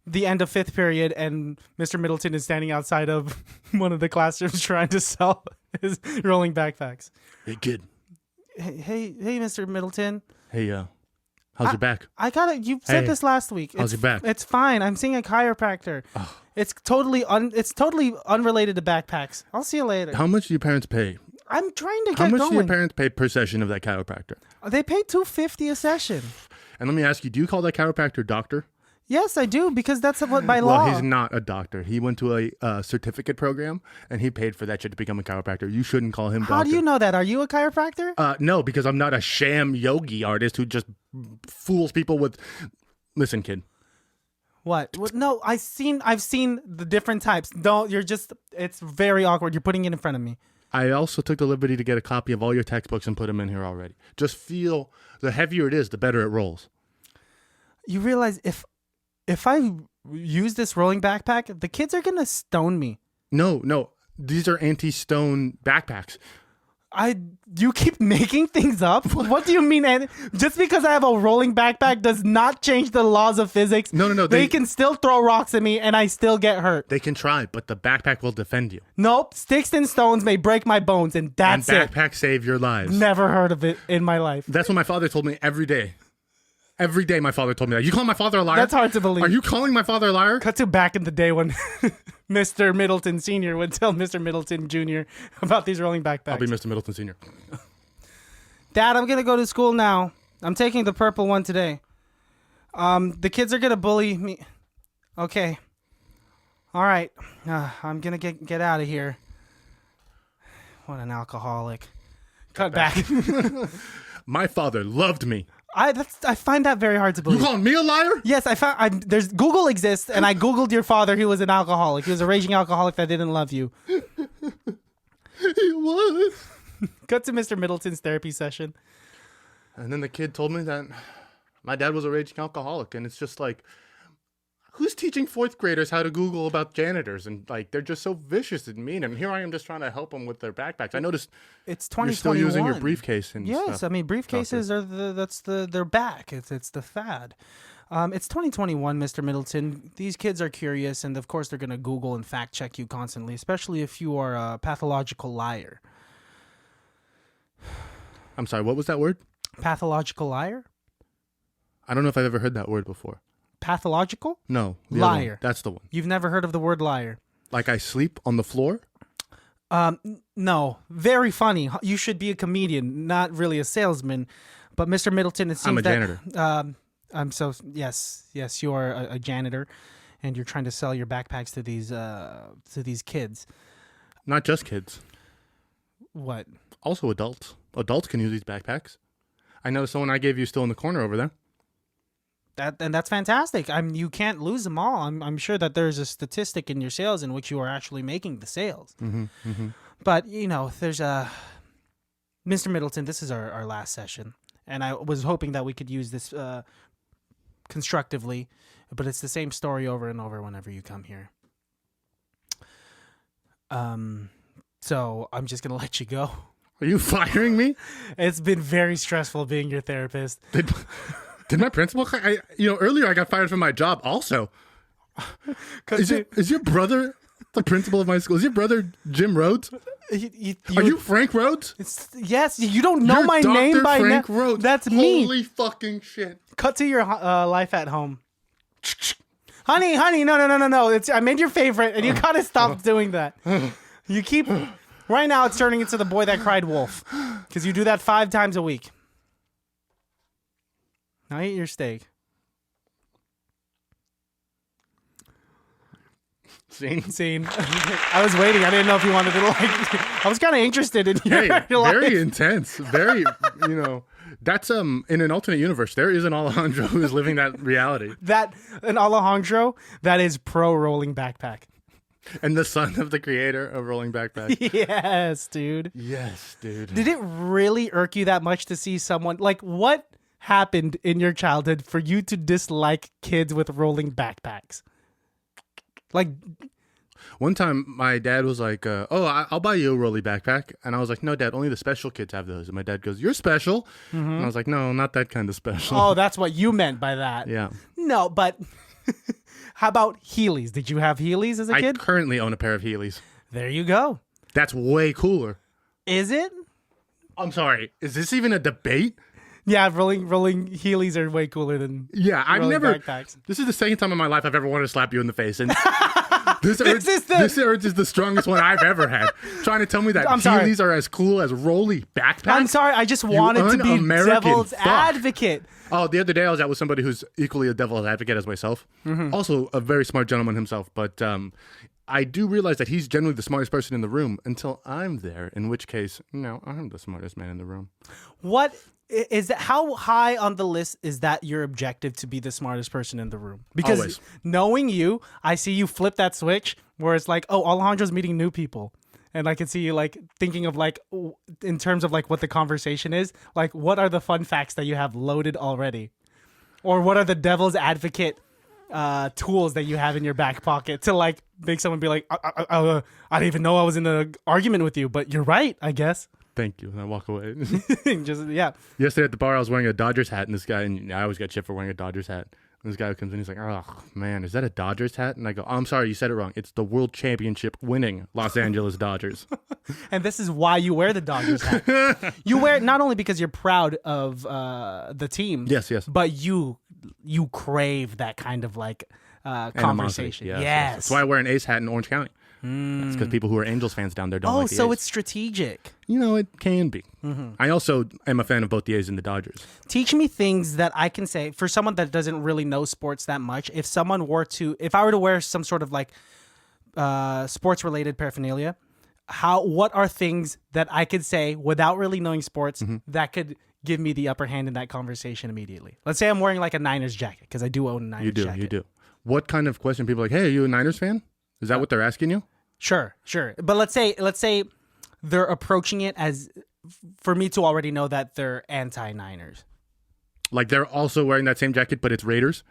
the end of fifth period, and Mr. Middleton is standing outside of one of the classrooms trying to sell his rolling backpacks. Hey, kid. Hey, Mr. Middleton. Hey, how's your back? I got it. You said this last week. How's your back? It's fine. I'm seeing a chiropractor. Oh. It's totally unrelated to backpacks. I'll see you later. How much do your parents pay? I'm trying to get going. How much do your going. parents pay per session of that chiropractor? They pay $250 a session. And let me ask you, do you call that chiropractor doctor? Yes, I do, because that's what by law. Well, he's not a doctor. He went to a certificate program, and he paid for that shit to become a chiropractor. You shouldn't call him doctor. How do you know that? Are you a chiropractor? No, because I'm not a sham yogi artist who just fools people with... Listen, kid. What? No, I've seen the different types. It's very awkward. You're putting it in front of me. I also took the liberty to get a copy of all your textbooks and put them in here already. Just feel, the heavier it is, the better it rolls. You realize if I use this rolling backpack, the kids are going to stone me. No. These are anti-stone backpacks. You keep making things up? What do you mean? Just because I have a rolling backpack does not change the laws of physics. No. They can still throw rocks at me and I still get hurt. They can try, but the backpack will defend you. Nope. Sticks and stones may break my bones, and that's it. And backpacks save your lives. Never heard of it in my life. That's what my father told me every day. Every day my father told me that. You call my father a liar? That's hard to believe. Are you calling my father a liar? Cut to back in the day when Mr. Middleton Sr. would tell Mr. Middleton Jr. about these rolling backpacks. I'll be Mr. Middleton Sr. Dad, I'm going to go to school now. I'm taking the purple one today. The kids are going to bully me. Okay. All right. I'm going to get out of here. What an alcoholic. Cut back. My father loved me. I find that very hard to believe. You calling me a liar? Yes, there's Google exists, and I Googled your father. He was an alcoholic. He was a raging alcoholic that didn't love you. He was. Cut to Mr. Middleton's therapy session. And then the kid told me that my dad was a raging alcoholic, and it's just like, who's teaching fourth graders how to Google about janitors? And like, they're just so vicious and mean. And here I am just trying to help them with their backpacks. I noticed it's you're still 2021. using your briefcase. And Yes, stuff. I mean briefcases are they're back. It's the fad. It's 2021, Mr. Middleton. These kids are curious, and of course they're gonna Google and fact check you constantly, especially if you are a pathological liar. I'm sorry, what was that word? Pathological liar? I don't know if I've ever heard that word before. Pathological? No. The other one. Liar. That's the one. You've never heard of the word liar? Like I sleep on the floor? No. Very funny. You should be a comedian, not really a salesman. But Mr. Middleton, it seems I'm a janitor. Yes, you are a janitor, and you're trying to sell your backpacks to these kids. Not just kids. What? Also adults. Adults can use these backpacks. I know someone I gave you still in the corner over there. That's fantastic. You can't lose them all. I'm sure that there's a statistic in your sales in which you are actually making the sales. But there's Mr. Middleton. This is our last session, and I was hoping that we could use this constructively, but it's the same story over and over whenever you come here. So I'm just gonna let you go. Are you firing me? It's been very stressful being your therapist. Did my principal? Earlier I got fired from my job. Also, is your brother the principal of my school? Is your brother Jim Rhodes? Are you Frank Rhodes? Yes. You don't know You're my Dr. name by Frank name. Rhodes. That's me. Holy fucking shit! Cut to your life at home. Honey, no. I made your favorite, and you gotta stop doing that. You keep. Right now, it's turning into the boy that cried wolf, because you do that 5 times a week. Now eat your steak. Scene. I was waiting. I didn't know if you wanted to I was kind of interested in your life. Very intense. Very, That's in an alternate universe. There is an Alejandro who is living that reality. An Alejandro that is pro rolling backpack. And the son of the creator of Rolling Backpack. Yes, dude. Yes, dude. Did it really irk you that much to see someone what happened in your childhood for you to dislike kids with rolling backpacks? Like, one time my dad was like, I'll buy you a rolly backpack. And I was like, no, Dad, only the special kids have those. And my dad goes, you're special. And I was like, no, not that kind of special. Oh, that's what you meant by that. Yeah. No, but how about Heelys? Did you have Heelys as a kid? I currently own a pair of Heelys. There you go. That's way cooler. Is it? I'm sorry. Is this even a debate? Yeah, rolling Heelys are way cooler than I've never. backpacks. This is the second time in my life I've ever wanted to slap you in the face, and this urge is the strongest one I've ever had. Trying to tell me that Heelys are as cool as rolly backpacks. I'm sorry, I just wanted to be devil's advocate. Oh, the other day I was out with somebody who's equally a devil's advocate as myself. Also a very smart gentleman himself, but I do realize that he's generally the smartest person in the room until I'm there, in which case, no, I'm the smartest man in the room. What is that? How high on the list is that your objective to be the smartest person in the room? Because Always. Knowing you, I see you flip that switch where it's like, oh, Alejandro's meeting new people. And I can see you thinking of in terms of what the conversation is, what are the fun facts that you have loaded already? Or what are the devil's advocate tools that you have in your back pocket to make someone be like, I didn't even know I was in an argument with you, but you're right, I guess. Thank you. And I walk away. Yeah. Yesterday at the bar, I was wearing a Dodgers hat, and this guy, and I always get shit for wearing a Dodgers hat. And this guy comes in, he's like, oh, man, is that a Dodgers hat? And I go, oh, I'm sorry, you said it wrong. It's the World Championship winning Los Angeles Dodgers. And this is why you wear the Dodgers hat. You wear it not only because you're proud of the team. Yes. But you crave that kind of conversation. Yes. That's why I wear an Ace hat in Orange County. That's because people who are Angels fans down there don't like the so A's. it's strategic. It can be. I also am a fan of both the A's and the Dodgers. Teach me things that I can say for someone that doesn't really know sports that much. If I were to wear some sort of sports related paraphernalia, what are things that I could say without really knowing sports that could give me the upper hand in that conversation immediately? Let's say I'm wearing a Niners jacket because I do own a Niners jacket. You do. What kind of question? People are like, hey, are you a Niners fan? Is that what they're asking you? Sure. But let's say they're approaching it as for me to already know that they're anti-Niners. Like they're also wearing that same jacket, but it's Raiders?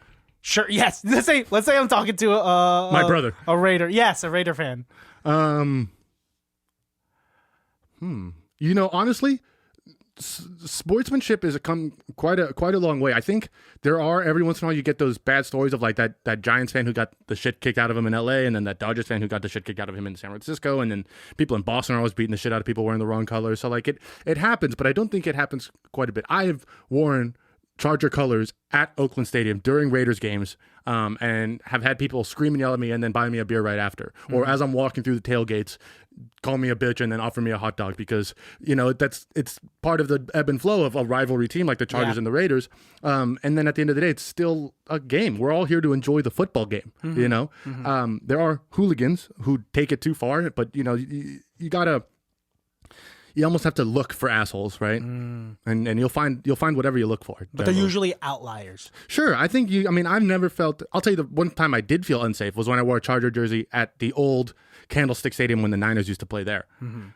Sure. Yes. Let's say I'm talking to My brother. a Raider. Yes, a Raider fan. Honestly, sportsmanship has come quite a long way. I think there are, every once in a while you get those bad stories of like that Giants fan who got the shit kicked out of him in LA, and then that Dodgers fan who got the shit kicked out of him in San Francisco, and then people in Boston are always beating the shit out of people wearing the wrong colors. So like it happens, but I don't think it happens quite a bit. I have worn Charger colors at Oakland Stadium during Raiders games, and have had people scream and yell at me and then buy me a beer right after. Or as I'm walking through the tailgates, call me a bitch and then offer me a hot dog, because, it's part of the ebb and flow of a rivalry team like the Chargers and the Raiders. And then at the end of the day, it's still a game. We're all here to enjoy the football game, There are hooligans who take it too far, but, you gotta... You almost have to look for assholes, right? And you'll find whatever you look for. But they're usually outliers. Sure. I've never felt... I'll tell you, the one time I did feel unsafe was when I wore a Charger jersey at the old Candlestick Stadium when the Niners used to play there.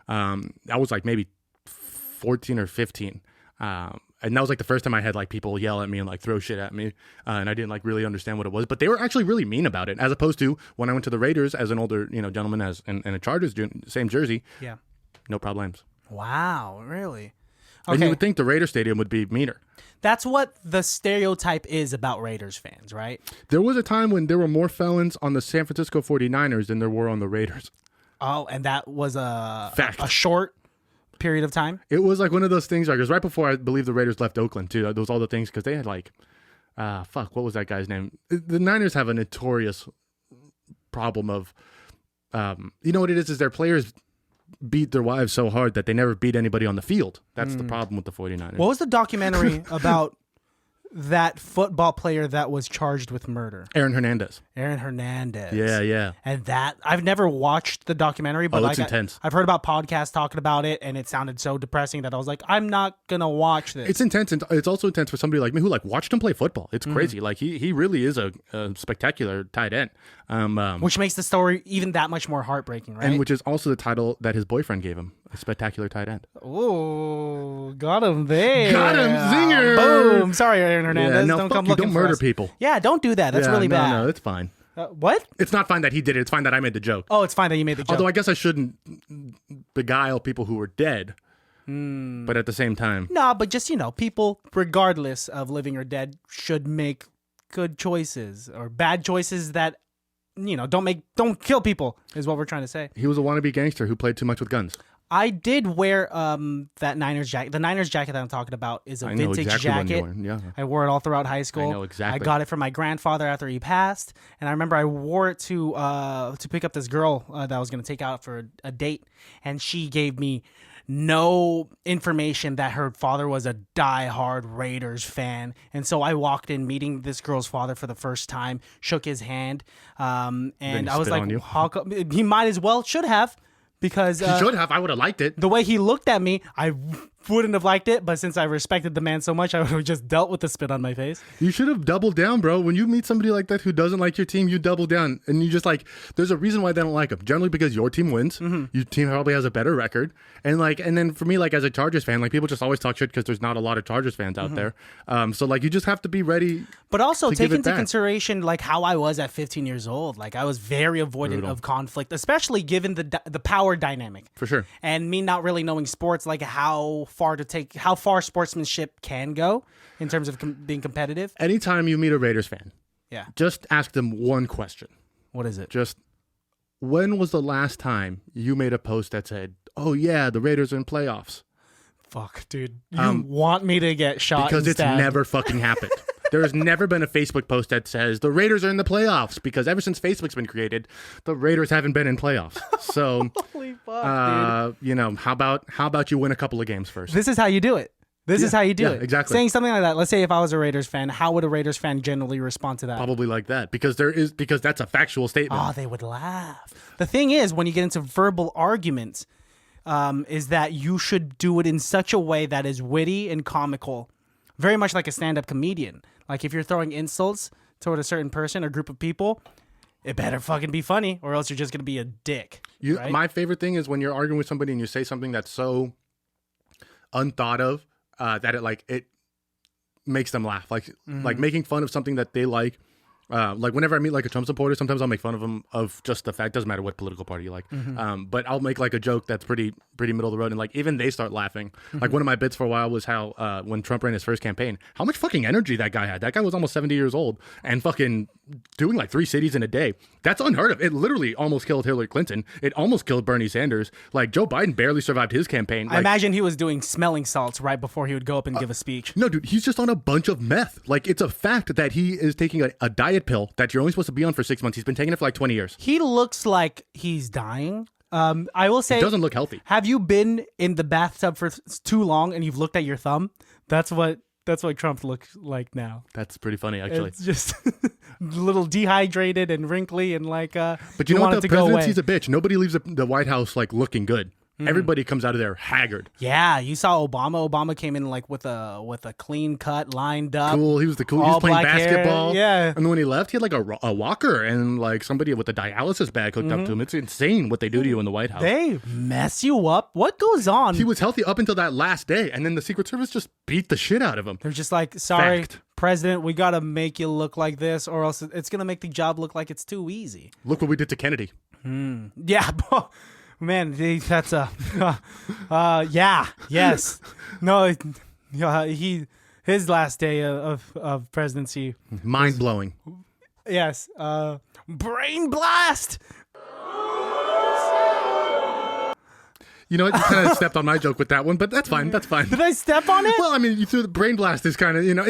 I was like maybe 14 or 15. And that was like the first time I had like people yell at me and like throw shit at me. And I didn't like really understand what it was. But they were actually really mean about it, as opposed to when I went to the Raiders as an older gentleman in a Chargers same jersey. Yeah. No problems. Wow, really? Okay. And you would think the Raider Stadium would be meaner. That's what the stereotype is about Raiders fans, right? There was a time when there were more felons on the San Francisco 49ers than there were on the Raiders. Oh, and that was Fact. a short period of time? It was like one of those things, like, it was right before I believe the Raiders left Oakland, too. Those all the things, because they had like, what was that guy's name? The Niners have a notorious problem of, you know what it is their players beat their wives so hard that they never beat anybody on the field. That's the problem with the 49ers. What was the documentary about that football player that was charged with murder? Aaron Hernandez. Yeah. And that, I've never watched the documentary, but it's intense. I've heard about podcasts talking about it, and it sounded so depressing that I was like, I'm not going to watch this. It's intense, and it's also intense for somebody like me who like watched him play football. It's crazy. Like he really is a spectacular tight end. Which makes the story even that much more heartbreaking, right? And which is also the title that his boyfriend gave him, a spectacular tight end. Oh, got him there. Got him, zinger. Boom. Sorry, Aaron Hernandez. Yeah, no, don't fuck come you. looking Don't for murder us. people. Yeah, don't do that. That's really bad. No, it's fine. What? It's not fine that he did it. It's fine that I made the joke. Oh, it's fine that you made the joke. Although I guess I shouldn't beguile people who were dead. But at the same time. No, but just, people, regardless of living or dead, should make good choices or bad choices that, don't kill people, is what we're trying to say. He was a wannabe gangster who played too much with guns. I did wear that Niners jacket. The Niners jacket that I'm talking about is a vintage jacket. Yeah. I wore it all throughout high school. I know exactly. I got it from my grandfather after he passed, and I remember I wore it to pick up this girl that I was going to take out for a date, and she gave me no information that her father was a diehard Raiders fan. And so I walked in meeting this girl's father for the first time, shook his hand, and I was like, how come? He might as well should have. Because he should have. I would have liked it. The way he looked at me, I wouldn't have liked it. But since I respected the man so much, I would have just dealt with the spit on my face. You should have doubled down, bro. When you meet somebody like that who doesn't like your team, you double down. And you just like, there's a reason why they don't like them. Generally because your team wins. Your team probably has a better record. And then for me, like as a Chargers fan, like people just always talk shit because there's not a lot of Chargers fans out there. So like you just have to be ready. But also take into consideration like how I was at 15 years old. Like I was very avoidant of conflict, especially given the power dynamic. For sure. And me not really knowing sports, like how far sportsmanship can go in terms of being competitive. Anytime you meet a Raiders fan, just ask them one question. What is it? Just, when was the last time you made a post that said, "Oh yeah, the Raiders are in playoffs"? Fuck, dude. You want me to get shot because it's never fucking happened. There has never been a Facebook post that says the Raiders are in the playoffs, because ever since Facebook's been created, the Raiders haven't been in playoffs. So, holy fuck, dude. How about you win a couple of games first? This is how you do it. This is how you do it. Exactly. Saying something like that. Let's say if I was a Raiders fan, how would a Raiders fan generally respond to that? Probably like that, because that's a factual statement. Oh, they would laugh. The thing is, when you get into verbal arguments, is that you should do it in such a way that is witty and comical, very much like a stand-up comedian. Like if you're throwing insults toward a certain person or group of people, it better fucking be funny, or else you're just gonna be a dick. Right? My favorite thing is when you're arguing with somebody and you say something that's so unthought of that it makes them laugh. Like making fun of something that they like Like whenever I meet like a Trump supporter, sometimes I'll make fun of them of just the fact, doesn't matter what political party you like, but I'll make like a joke that's pretty middle of the road, and like even they start laughing. Like one of my bits for a while was how when Trump ran his first campaign, how much fucking energy that guy had. That guy was almost 70 years old and fucking doing like 3 cities in a day. That's unheard of. It literally almost killed Hillary Clinton. It almost killed Bernie Sanders. Like Joe Biden barely survived his campaign. I imagine he was doing smelling salts right before he would go up and give a speech. No, dude, he's just on a bunch of meth. Like, it's a fact that he is taking a diet pill that you're only supposed to be on for 6 months. He's been taking it for like 20 years. He looks like he's dying. I will say, He doesn't look healthy. have you been in the bathtub for too long and you've looked at your thumb? That's what Trump looks like now. That's pretty funny, actually. It's just a little dehydrated and wrinkly and like. But you know what? The presidency's a bitch. Nobody leaves the White House like looking good. Everybody comes out of there haggard. Yeah, you saw Obama. Obama came in like with a clean cut, lined up. Cool. He was the cool. He was playing basketball. Hair. Yeah. And when he left, he had like a walker and like somebody with a dialysis bag hooked up to him. It's insane what they do to you in the White House. They mess you up. What goes on? He was healthy up until that last day, and then the Secret Service just beat the shit out of him. They're just like, sorry, Fact. President, we got to make you look like this, or else it's going to make the job look like it's too easy. Look what we did to Kennedy. Yeah, man, that's yeah, yes. No, his last day of presidency. Mind blowing. Yes. Brain blast. You know what? You kind of stepped on my joke with that one, but that's fine. That's fine. Did I step on it? Well, I mean, you threw the brain blast is kind of, it's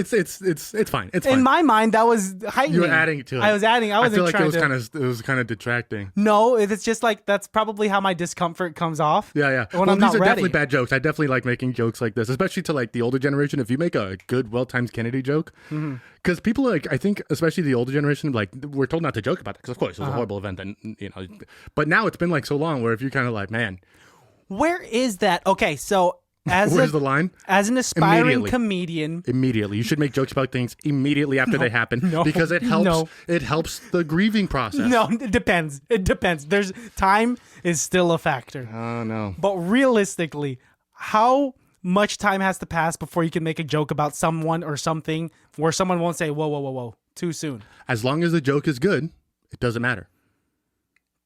fine. It's fine. In my mind, that was heightening. You were adding to it. I was adding. I wasn't feel like trying it was kind of detracting. No, it's just like that's probably how my discomfort comes off. Yeah. When I'm these not are ready. definitely bad jokes. I definitely like making jokes like this, especially to like the older generation. If you make a good, well-timed Kennedy joke, because people like, I think, especially the older generation, like we're told not to joke about it because of course it was a horrible event, and but now it's been like so long where if you're kind of like, man. Where is that? Okay, so where's the line? As an aspiring comedian, Immediately, you should make jokes about things immediately after they happen because it helps. No. It helps the grieving process. No, it depends. It depends. There's time is still a factor. Oh no. But realistically, how much time has to pass before you can make a joke about someone or something where someone won't say, whoa, too soon? As long as the joke is good, it doesn't matter.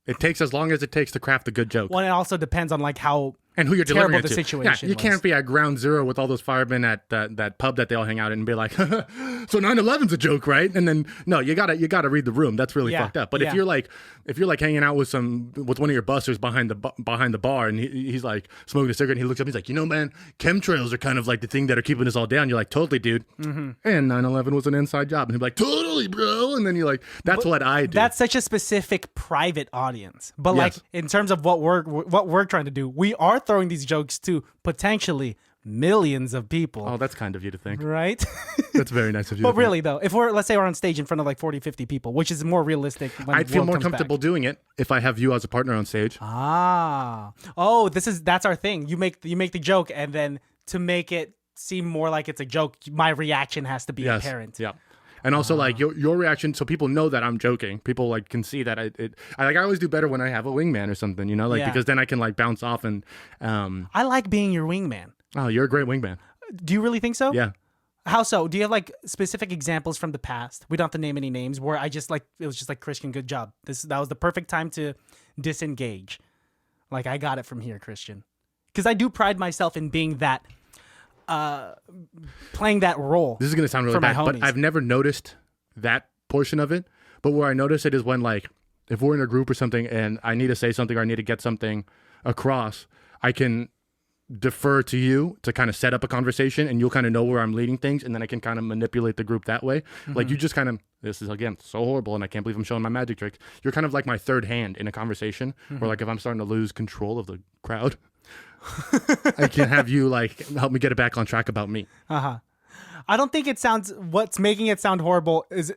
It takes as long as it takes to craft a good joke. Well, it also depends on like how and who you're terrible delivering it the to. situation Yeah, you was. can't be at ground zero with all those firemen at that pub that they all hang out in and be like, so 9/11's a joke, right? And then no, you gotta read the room. That's really fucked up. But if you're like hanging out with one of your busters behind the bar and he's like smoking a cigarette and he looks up and he's like, man, chemtrails are kind of like the thing that are keeping us all down. You're like, totally, dude. And 9/11 was an inside job. And he'd be like, totally, bro. And then you're like, that's what I do. That's such a specific private audience. But like in terms of what we're trying to do, we are throwing these jokes to potentially millions of people. Oh, that's kind of you to think. Right? That's very nice of you. But really though, if let's say we're on stage in front of like 40, 50 people, which is more realistic. I'd feel more comfortable doing it if I have you as a partner on stage. Oh, that's our thing. You make the joke, and then to make it seem more like it's a joke, my reaction has to be apparent. Yeah. And also like your reaction, so people know that I'm joking. People like can see that I always do better when I have a wingman or something, because then I can like bounce off and. I like being your wingman. Oh, you're a great wingman. Do you really think so? Yeah. How so? Do you have like specific examples from the past? We don't have to name any names where it was just like, Christian, good job. That was the perfect time to disengage. Like I got it from here, Christian. Because I do pride myself in being that. Playing that role. This is going to sound really bad, but I've never noticed that portion of it. But where I notice it is when, like, if we're in a group or something and I need to say something or I need to get something across, I can defer to you to kind of set up a conversation and you'll kind of know where I'm leading things and then I can kind of manipulate the group that way. Like, you just kind of, this is, again, so horrible and I can't believe I'm showing my magic tricks. You're kind of like my third hand in a conversation where, like, if I'm starting to lose control of the crowd, I can have you like help me get it back on track about me. I don't think what's making it sound horrible is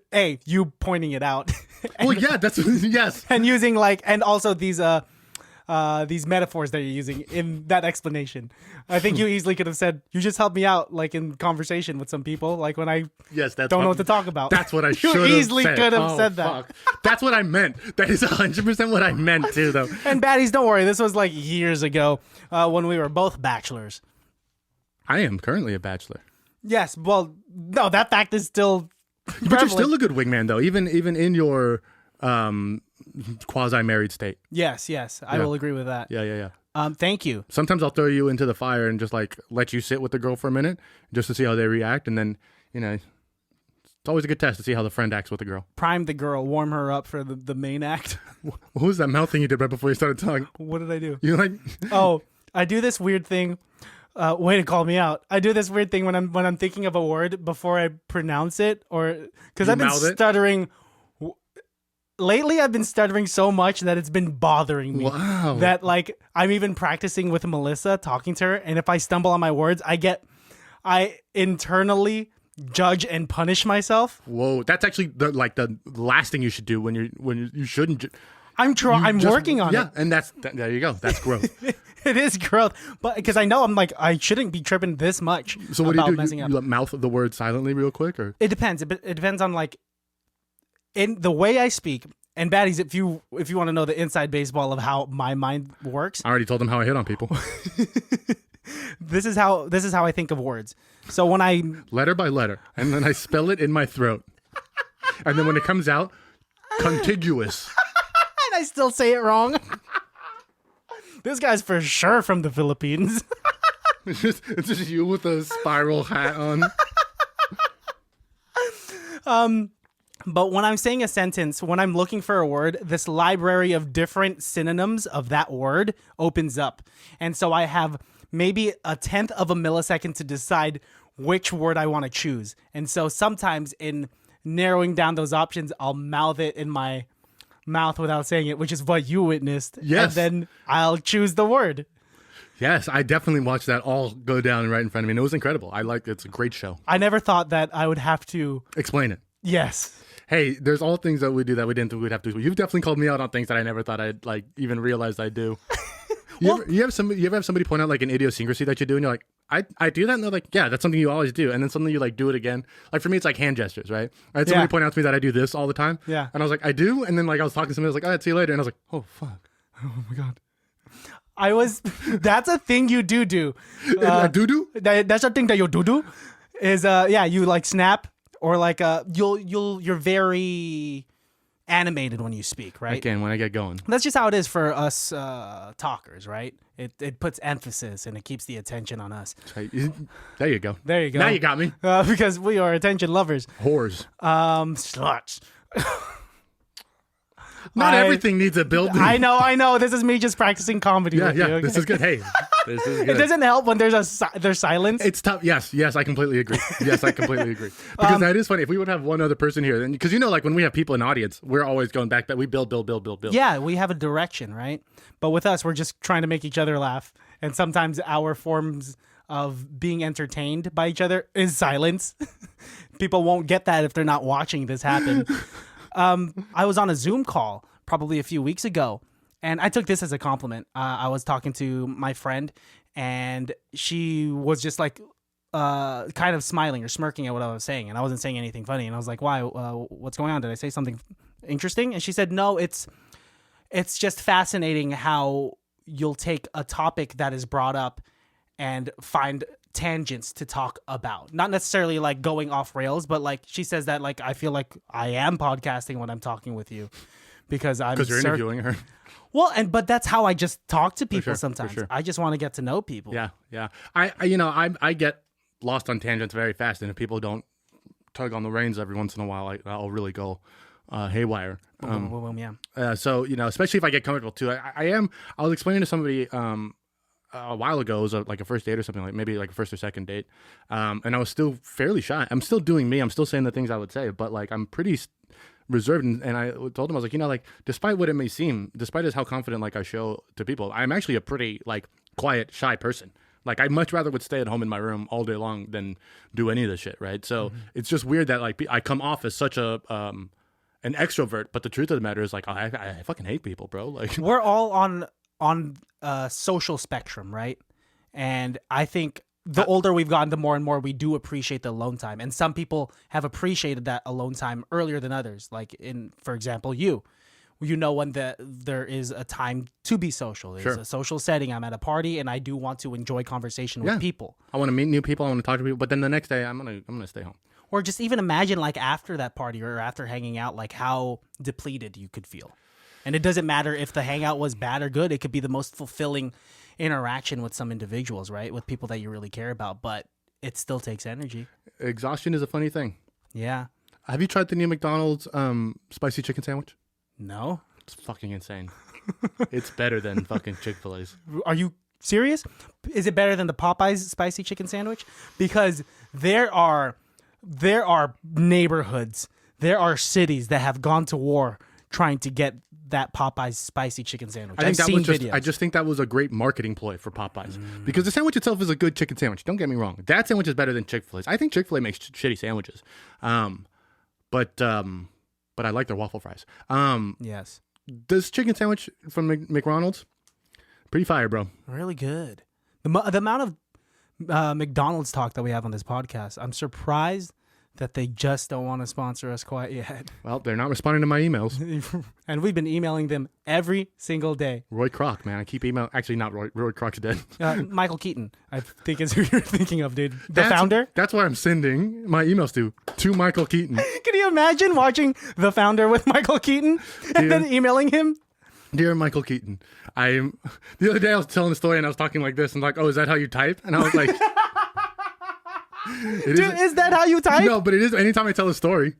you pointing it out. Well, yeah, that's yes. And using and also these metaphors that you're using in that explanation. I think you easily could have said, you just helped me out like in conversation with some people, like when I don't know what to talk about. That's what I should have said. You easily could have said that. Fuck. That's what I meant. That is 100% what I meant too, though. And Baddies, don't worry. This was like years ago when we were both bachelors. I am currently a bachelor. Yes. Well, no, that fact is still But you're still a good wingman, though, even in your quasi-married state. Yes, I will agree with that. Yeah. Thank you. Sometimes I'll throw you into the fire and just like let you sit with the girl for a minute just to see how they react, and then it's always a good test to see how the friend acts with the girl. Prime the girl, warm her up for the main act. What was that mouth thing you did right before you started talking? What did I do? You like? Oh, I do this weird thing. Way to call me out. I do this weird thing when I'm thinking of a word before I pronounce it, or because I've been stuttering. Lately, I've been stuttering so much that it's been bothering me. Wow. That like I'm even practicing with Melissa, talking to her, and if I stumble on my words, I internally judge and punish myself. Whoa, that's actually the last thing you should do when you shouldn't. I'm working on it. Yeah, and there you go. That's growth. It is growth, but because I know I'm like I shouldn't be tripping this much. So what about do you do? Messing up. You mouth the word silently real quick, or it depends. It depends on like in the way I speak. And Baddies, if you want to know the inside baseball of how my mind works, I already told them how I hit on people. This is how I think of words. So when I letter by letter, and then I spell it in my throat, and then when it comes out, contiguous. And I still say it wrong. This guy's for sure from the Philippines. It's just you with a spiral hat on. But when I'm saying a sentence, when I'm looking for a word, this library of different synonyms of that word opens up. And so I have maybe 1/10 of a millisecond to decide which word I want to choose. And so sometimes in narrowing down those options, I'll mouth it in my mouth without saying it, which is what you witnessed. Yes. And then I'll choose the word. Yes, I definitely watched that all go down right in front of me. And it was incredible. It's a great show. I never thought that I would have to explain it. Yes. Hey, there's all things that we do that we didn't think we'd have to do. You've definitely called me out on things that I never thought I'd like even realized I do. You ever have somebody point out like an idiosyncrasy that you do, and you're like, I do that, and they're like, yeah, that's something you always do, and then suddenly you like do it again. Like for me, it's like hand gestures, right? I had somebody point out to me that I do this all the time, yeah, and I was like, I do, and then like I was talking to somebody, I was like, all right, see you later, and I was like, oh fuck, oh my god. That's a thing you do. That's a thing that you do. Is you like snap. Or like you're very animated when you speak, right? Again, when I get going. That's just how it is for us talkers, right? It puts emphasis and it keeps the attention on us. There you go. There you go. Now you got me. Because we are attention lovers. Whores. Sluts. Not everything needs a building. I know. This is me just practicing comedy. Yeah, with you, okay? This is good. Hey, this is good. It doesn't help when there's silence. It's tough. Yes, I completely agree. Yes, I completely agree. Because that is funny. If we would have one other person here, then because like when we have people in the audience, we're always going back that we build. Yeah, we have a direction, right? But with us, we're just trying to make each other laugh, and sometimes our forms of being entertained by each other is silence. People won't get that if they're not watching this happen. I was on a Zoom call probably a few weeks ago, and I took this as a compliment. I was talking to my friend, and she was just like kind of smiling or smirking at what I was saying, and I wasn't saying anything funny. And I was like, why? What's going on? Did I say something interesting? And she said, no, it's just fascinating how you'll take a topic that is brought up and find tangents to talk about, not necessarily like going off rails, but like she says that like I feel like I am podcasting when I'm talking with you because you're interviewing her. Well, but that's how I just talk to people sometimes. Sure. I just want to get to know people. Yeah. I get lost on tangents very fast, and if people don't tug on the reins every once in a while, I'll really go haywire. So especially if I get comfortable too. I was explaining to somebody a while ago, it was like a first date or something, like maybe like a first or second date, and I was still fairly shy. I'm still doing me. I'm still saying the things I would say, but like I'm pretty reserved. And I told him, I was like, like despite what it may seem, despite as how confident like I show to people, I'm actually a pretty like quiet, shy person. Like I much rather would stay at home in my room all day long than do any of this shit, right? So it's just weird that like I come off as such an extrovert, but the truth of the matter is like I fucking hate people, bro. Like we're all on a social spectrum, right? And I think the older we've gotten, the more and more we do appreciate the alone time. And some people have appreciated that alone time earlier than others. Like for example, you know when there is a time to be social. There's a social setting. I'm at a party and I do want to enjoy conversation with people. I want to meet new people. I want to talk to people. But then the next day I'm gonna stay home. Or just even imagine like after that party or after hanging out, like how depleted you could feel. And it doesn't matter if the hangout was bad or good. It could be the most fulfilling interaction with some individuals, right? With people that you really care about, but it still takes energy. Exhaustion is a funny thing. Yeah. Have you tried the new McDonald's spicy chicken sandwich? No. It's fucking insane. It's better than fucking Chick-fil-A's. Are you serious? Is it better than the Popeyes spicy chicken sandwich? Because there are neighborhoods, there are cities that have gone to war trying to get that Popeyes spicy chicken sandwich. I just think that was a great marketing ploy for Popeyes because the sandwich itself is a good chicken sandwich. Don't get me wrong. That sandwich is better than Chick-fil-A's. I think Chick-fil-A makes shitty sandwiches. But I like their waffle fries. Yes. This chicken sandwich from McDonald's, pretty fire, bro. Really good. The amount of McDonald's talk that we have on this podcast, I'm surprised that they just don't want to sponsor us quite yet. Well, they're not responding to my emails. And we've been emailing them every single day. Roy Kroc, man. I keep emailing. Actually, not Roy. Roy Kroc's dead. Michael Keaton, I think is who you're thinking of, dude. The founder? That's why I'm sending my emails to Michael Keaton. Can you imagine watching The Founder with Michael Keaton and then emailing him? Dear Michael Keaton, the other day I was telling the story and I was talking like this and like, oh, is that how you type? And I was like... Dude, is that how you type? No, but it is. Anytime I tell a story,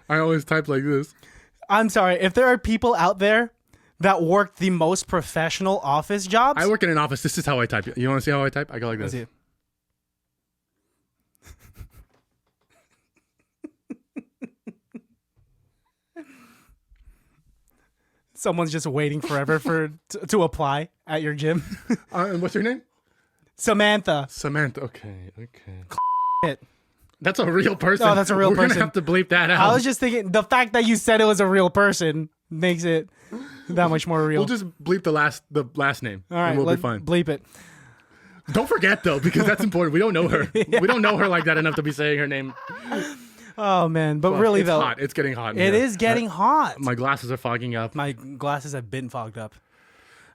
I always type like this. I'm sorry. If there are people out there that work the most professional office jobs. I work in an office. This is how I type. You want to see how I type? I go like this. Someone's just waiting forever to apply at your gym. And what's your name? Samantha. Okay. It. That's a real person. Oh, that's a real person. We're going to have to bleep that out. I was just thinking, the fact that you said it was a real person makes it that much more real. We'll just bleep the last name. All right, and we'll be fine. Bleep it. Don't forget, though, because that's important. We don't know her. Yeah. We don't know her like that enough to be saying her name. Oh, man. But really, it's though. Hot. It's getting hot. It is getting hot. My glasses are fogging up. My glasses have been fogged up.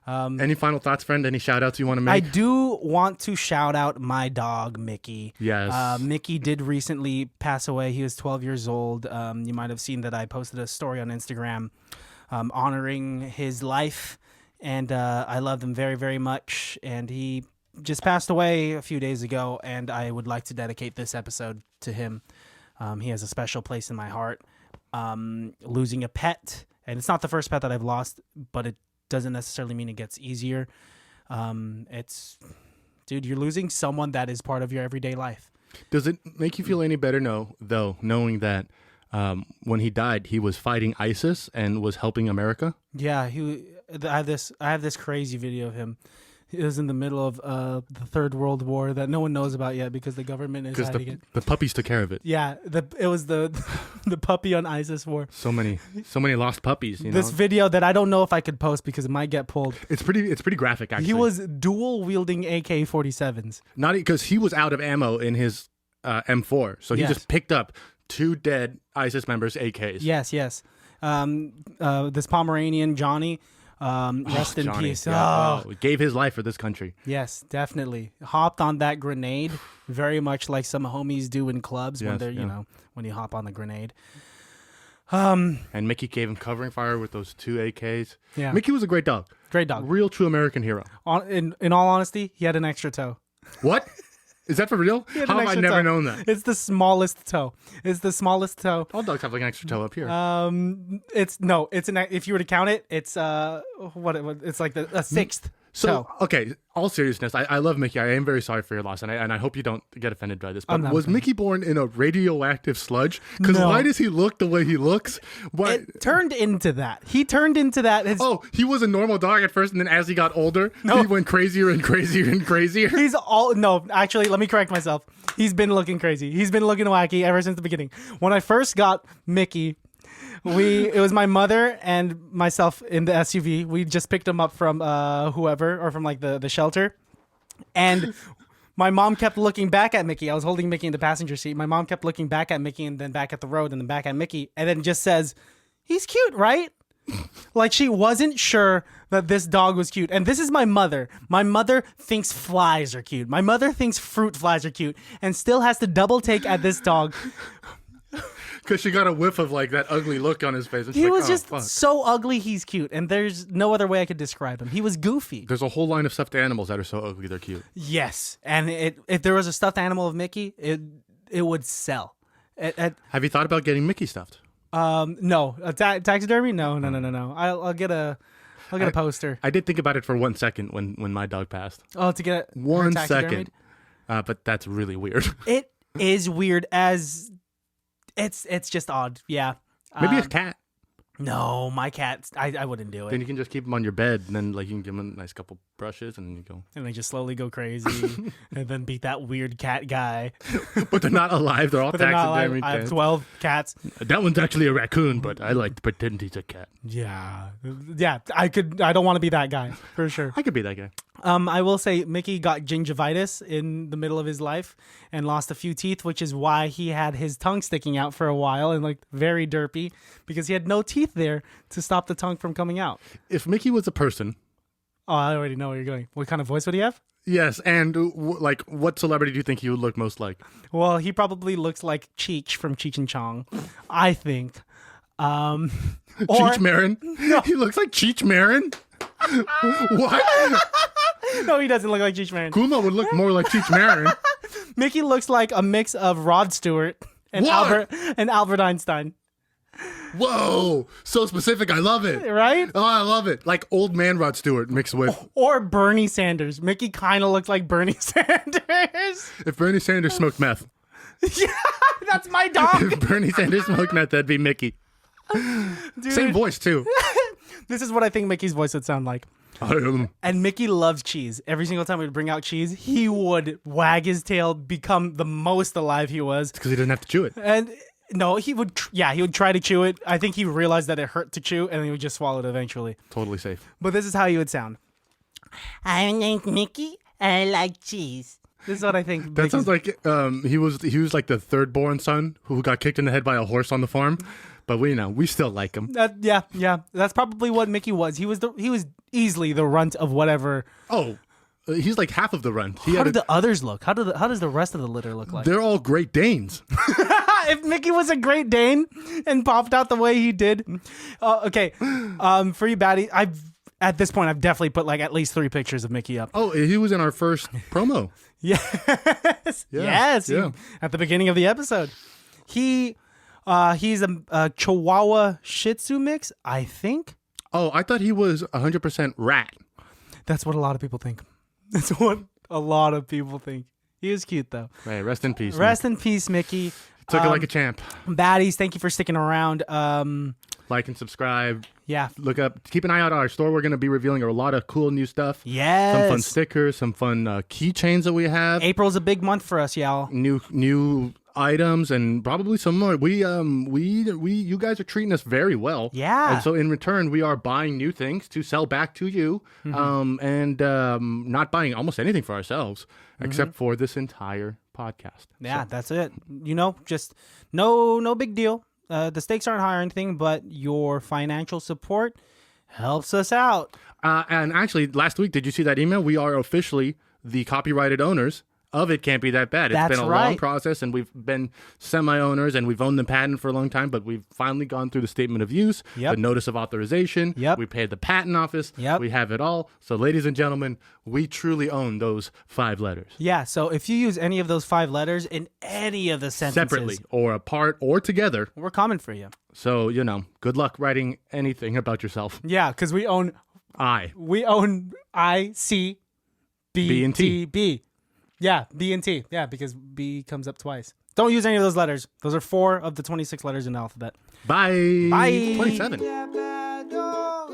Any final thoughts, friend? Any shout outs you want to make? I do want to shout out my dog, Mickey. Yes. Mickey did recently pass away. He was 12 years old. You might have seen that I posted a story on Instagram honoring his life. And I loved him very, very much. And he just passed away a few days ago. And I would like to dedicate this episode to him. He has a special place in my heart. Losing a pet. And it's not the first pet that I've lost, but it doesn't necessarily mean it gets easier. Dude, you're losing someone that is part of your everyday life. Does it make you feel any better knowing that when he died, he was fighting ISIS and was helping America? Yeah, I have this crazy video of him. He was in the middle of the Third World War that no one knows about yet because the government is hiding it. The puppies took care of it. Yeah, it was the puppy on ISIS war. So many lost puppies. This video that I don't know if I could post because it might get pulled. It's pretty graphic, actually. He was dual wielding AK-47s. Not because he was out of ammo in his M4, so he just picked up 2 dead ISIS members' AKs. Yes. This Pomeranian Johnny. Rest in peace. Yeah. Gave his life for this country. Yes, definitely. Hopped on that grenade, very much like some homies do in clubs when they're, when you hop on the grenade. And Mickey gave him covering fire with those 2 AKs. Yeah. Mickey was a great dog. Great dog. Real true American hero. In all honesty, he had an extra toe. What? Is that for real? How have I never known that? It's the smallest toe. All dogs have like an extra toe up here. If you were to count it, it's it's like a 6th. So, okay, all seriousness, I love Mickey. I am very sorry for your loss, and I hope you don't get offended by this. But was Mickey born in a radioactive sludge? Because why does he look the way he looks? It turned into that. He turned into that. He was a normal dog at first, and then as he got older, he went crazier and crazier and crazier. Actually, let me correct myself. He's been looking crazy. He's been looking wacky ever since the beginning. When I first got Mickey, it was my mother and myself in the SUV. We just picked him up from whoever, or from like the shelter. And my mom kept looking back at Mickey. I was holding Mickey in the passenger seat. My mom kept looking back at Mickey and then back at the road and then back at Mickey. And then just says, "He's cute, right?" Like she wasn't sure that this dog was cute. And this is my mother. My mother thinks flies are cute. My mother thinks fruit flies are cute and still has to double take at this dog. Because she got a whiff of like that ugly look on his face. And He she's was like, just fuck. so ugly he's cute. And there's no other way I could describe him. He was goofy. There's a whole line of stuffed animals that are so ugly they're cute. Yes. And if there was a stuffed animal of Mickey, it would sell. Have you thought about getting Mickey stuffed? No. Taxidermy? No. I'll get a poster. I did think about it for 1 second when my dog passed. Oh, to get her 1 taxidermied? second. But that's really weird. It is weird as it's just odd. Yeah. Maybe a cat. No, my cat. I wouldn't do Then it. you can just keep him on your bed, and then like you can give him a nice couple brushes, and then you go. And they just slowly go crazy, and then beat that weird cat guy. But they're not alive. They're all But they're not alive. taxidermy I have cats. 12 cats. That one's actually a raccoon, but I like to pretend he's a cat. Yeah. I don't want to be that guy for sure. I could be that guy. I will say Mickey got gingivitis in the middle of his life and lost a few teeth, which is why he had his tongue sticking out for a while and like very derpy because he had no teeth there to stop the tongue from coming out. If Mickey was a person, Oh, I already know where you're going. What kind of voice would he have? yes, and like what celebrity do you think he would look most like? Well, he probably looks like Cheech from Cheech and Chong, I think. Or- Cheech Marin? He looks like Cheech Marin? What? No, he doesn't look like Cheech Marin. Kuma would look more like Cheech Marin. Mickey looks like a mix of Rod Stewart and What? Albert Einstein, Whoa, so specific. I love it. right? Oh, I love it. Like old man Rod Stewart mixed with. Or Bernie Sanders. Mickey kind of looks like Bernie Sanders. If Bernie Sanders smoked meth. Yeah, that's my dog. If Bernie Sanders smoked meth, that'd be Mickey. Dude. Same voice, too. This is what I think Mickey's voice would sound like. And Mickey loves cheese. Every single time we would bring out cheese, he would wag his tail, become the most alive he was. Because he doesn't have to chew it. And no, he would try to chew it. I think he realized that it hurt to chew, and then he would just swallow it eventually. Totally safe. But this is how he would sound. I'm named Mickey. I like cheese. This is what I think. That sounds like he was like the third born son who got kicked in the head by a horse on the farm. But we still like him. Yeah. That's probably what Mickey was. He was easily the runt of whatever. Oh, he's like half of the runt. How did the others look? How does the rest of the litter look like? They're all Great Danes. If Mickey was a Great Dane and popped out the way he did. Okay. For you, Baddies, at this point, I've definitely put like at least 3 pictures of Mickey up. Oh, he was in our first promo. Yes. Yes. yeah. At the beginning of the episode. He's a Chihuahua Shih Tzu mix, I think. Oh, I thought he was 100% rat. That's what a lot of people think. That's what a lot of people think. He was cute, though. Hey, rest in peace. Rest in peace, Mickey. Took it like a champ. Baddies, thank you for sticking around. Like and subscribe. Yeah. Look up. Keep an eye out on our store. We're going to be revealing a lot of cool new stuff. Yes. Some fun stickers, some fun keychains that we have. April's a big month for us, y'all. New items and probably some more. You guys are treating us very well. Yeah. And so in return, we are buying new things to sell back to you, and not buying almost anything for ourselves except for this entire podcast. Yeah, that's it. Just no big deal. The stakes aren't high or anything, but your financial support helps us out. And actually, last week, did you see that email? We are officially the copyrighted owners of It Can't Be That Bad. It's That's been a right. long process, and we've been semi-owners, and we've owned the patent for a long time, but we've finally gone through the statement of use, Yep. the notice of authorization. Yep. We paid the patent office. Yep. We have it all. So, ladies and gentlemen, we truly own those 5 letters. Yeah, so if you use any of those 5 letters in any of the sentences, Separately, or apart, or together. we're coming for you. So, good luck writing anything about yourself. Yeah, because we own ICBTB. B and T. Yeah, B and T. Yeah, because B comes up twice. Don't use any of those letters. Those are 4 of the 26 letters in the alphabet. Bye. Bye. 27. That bad dog.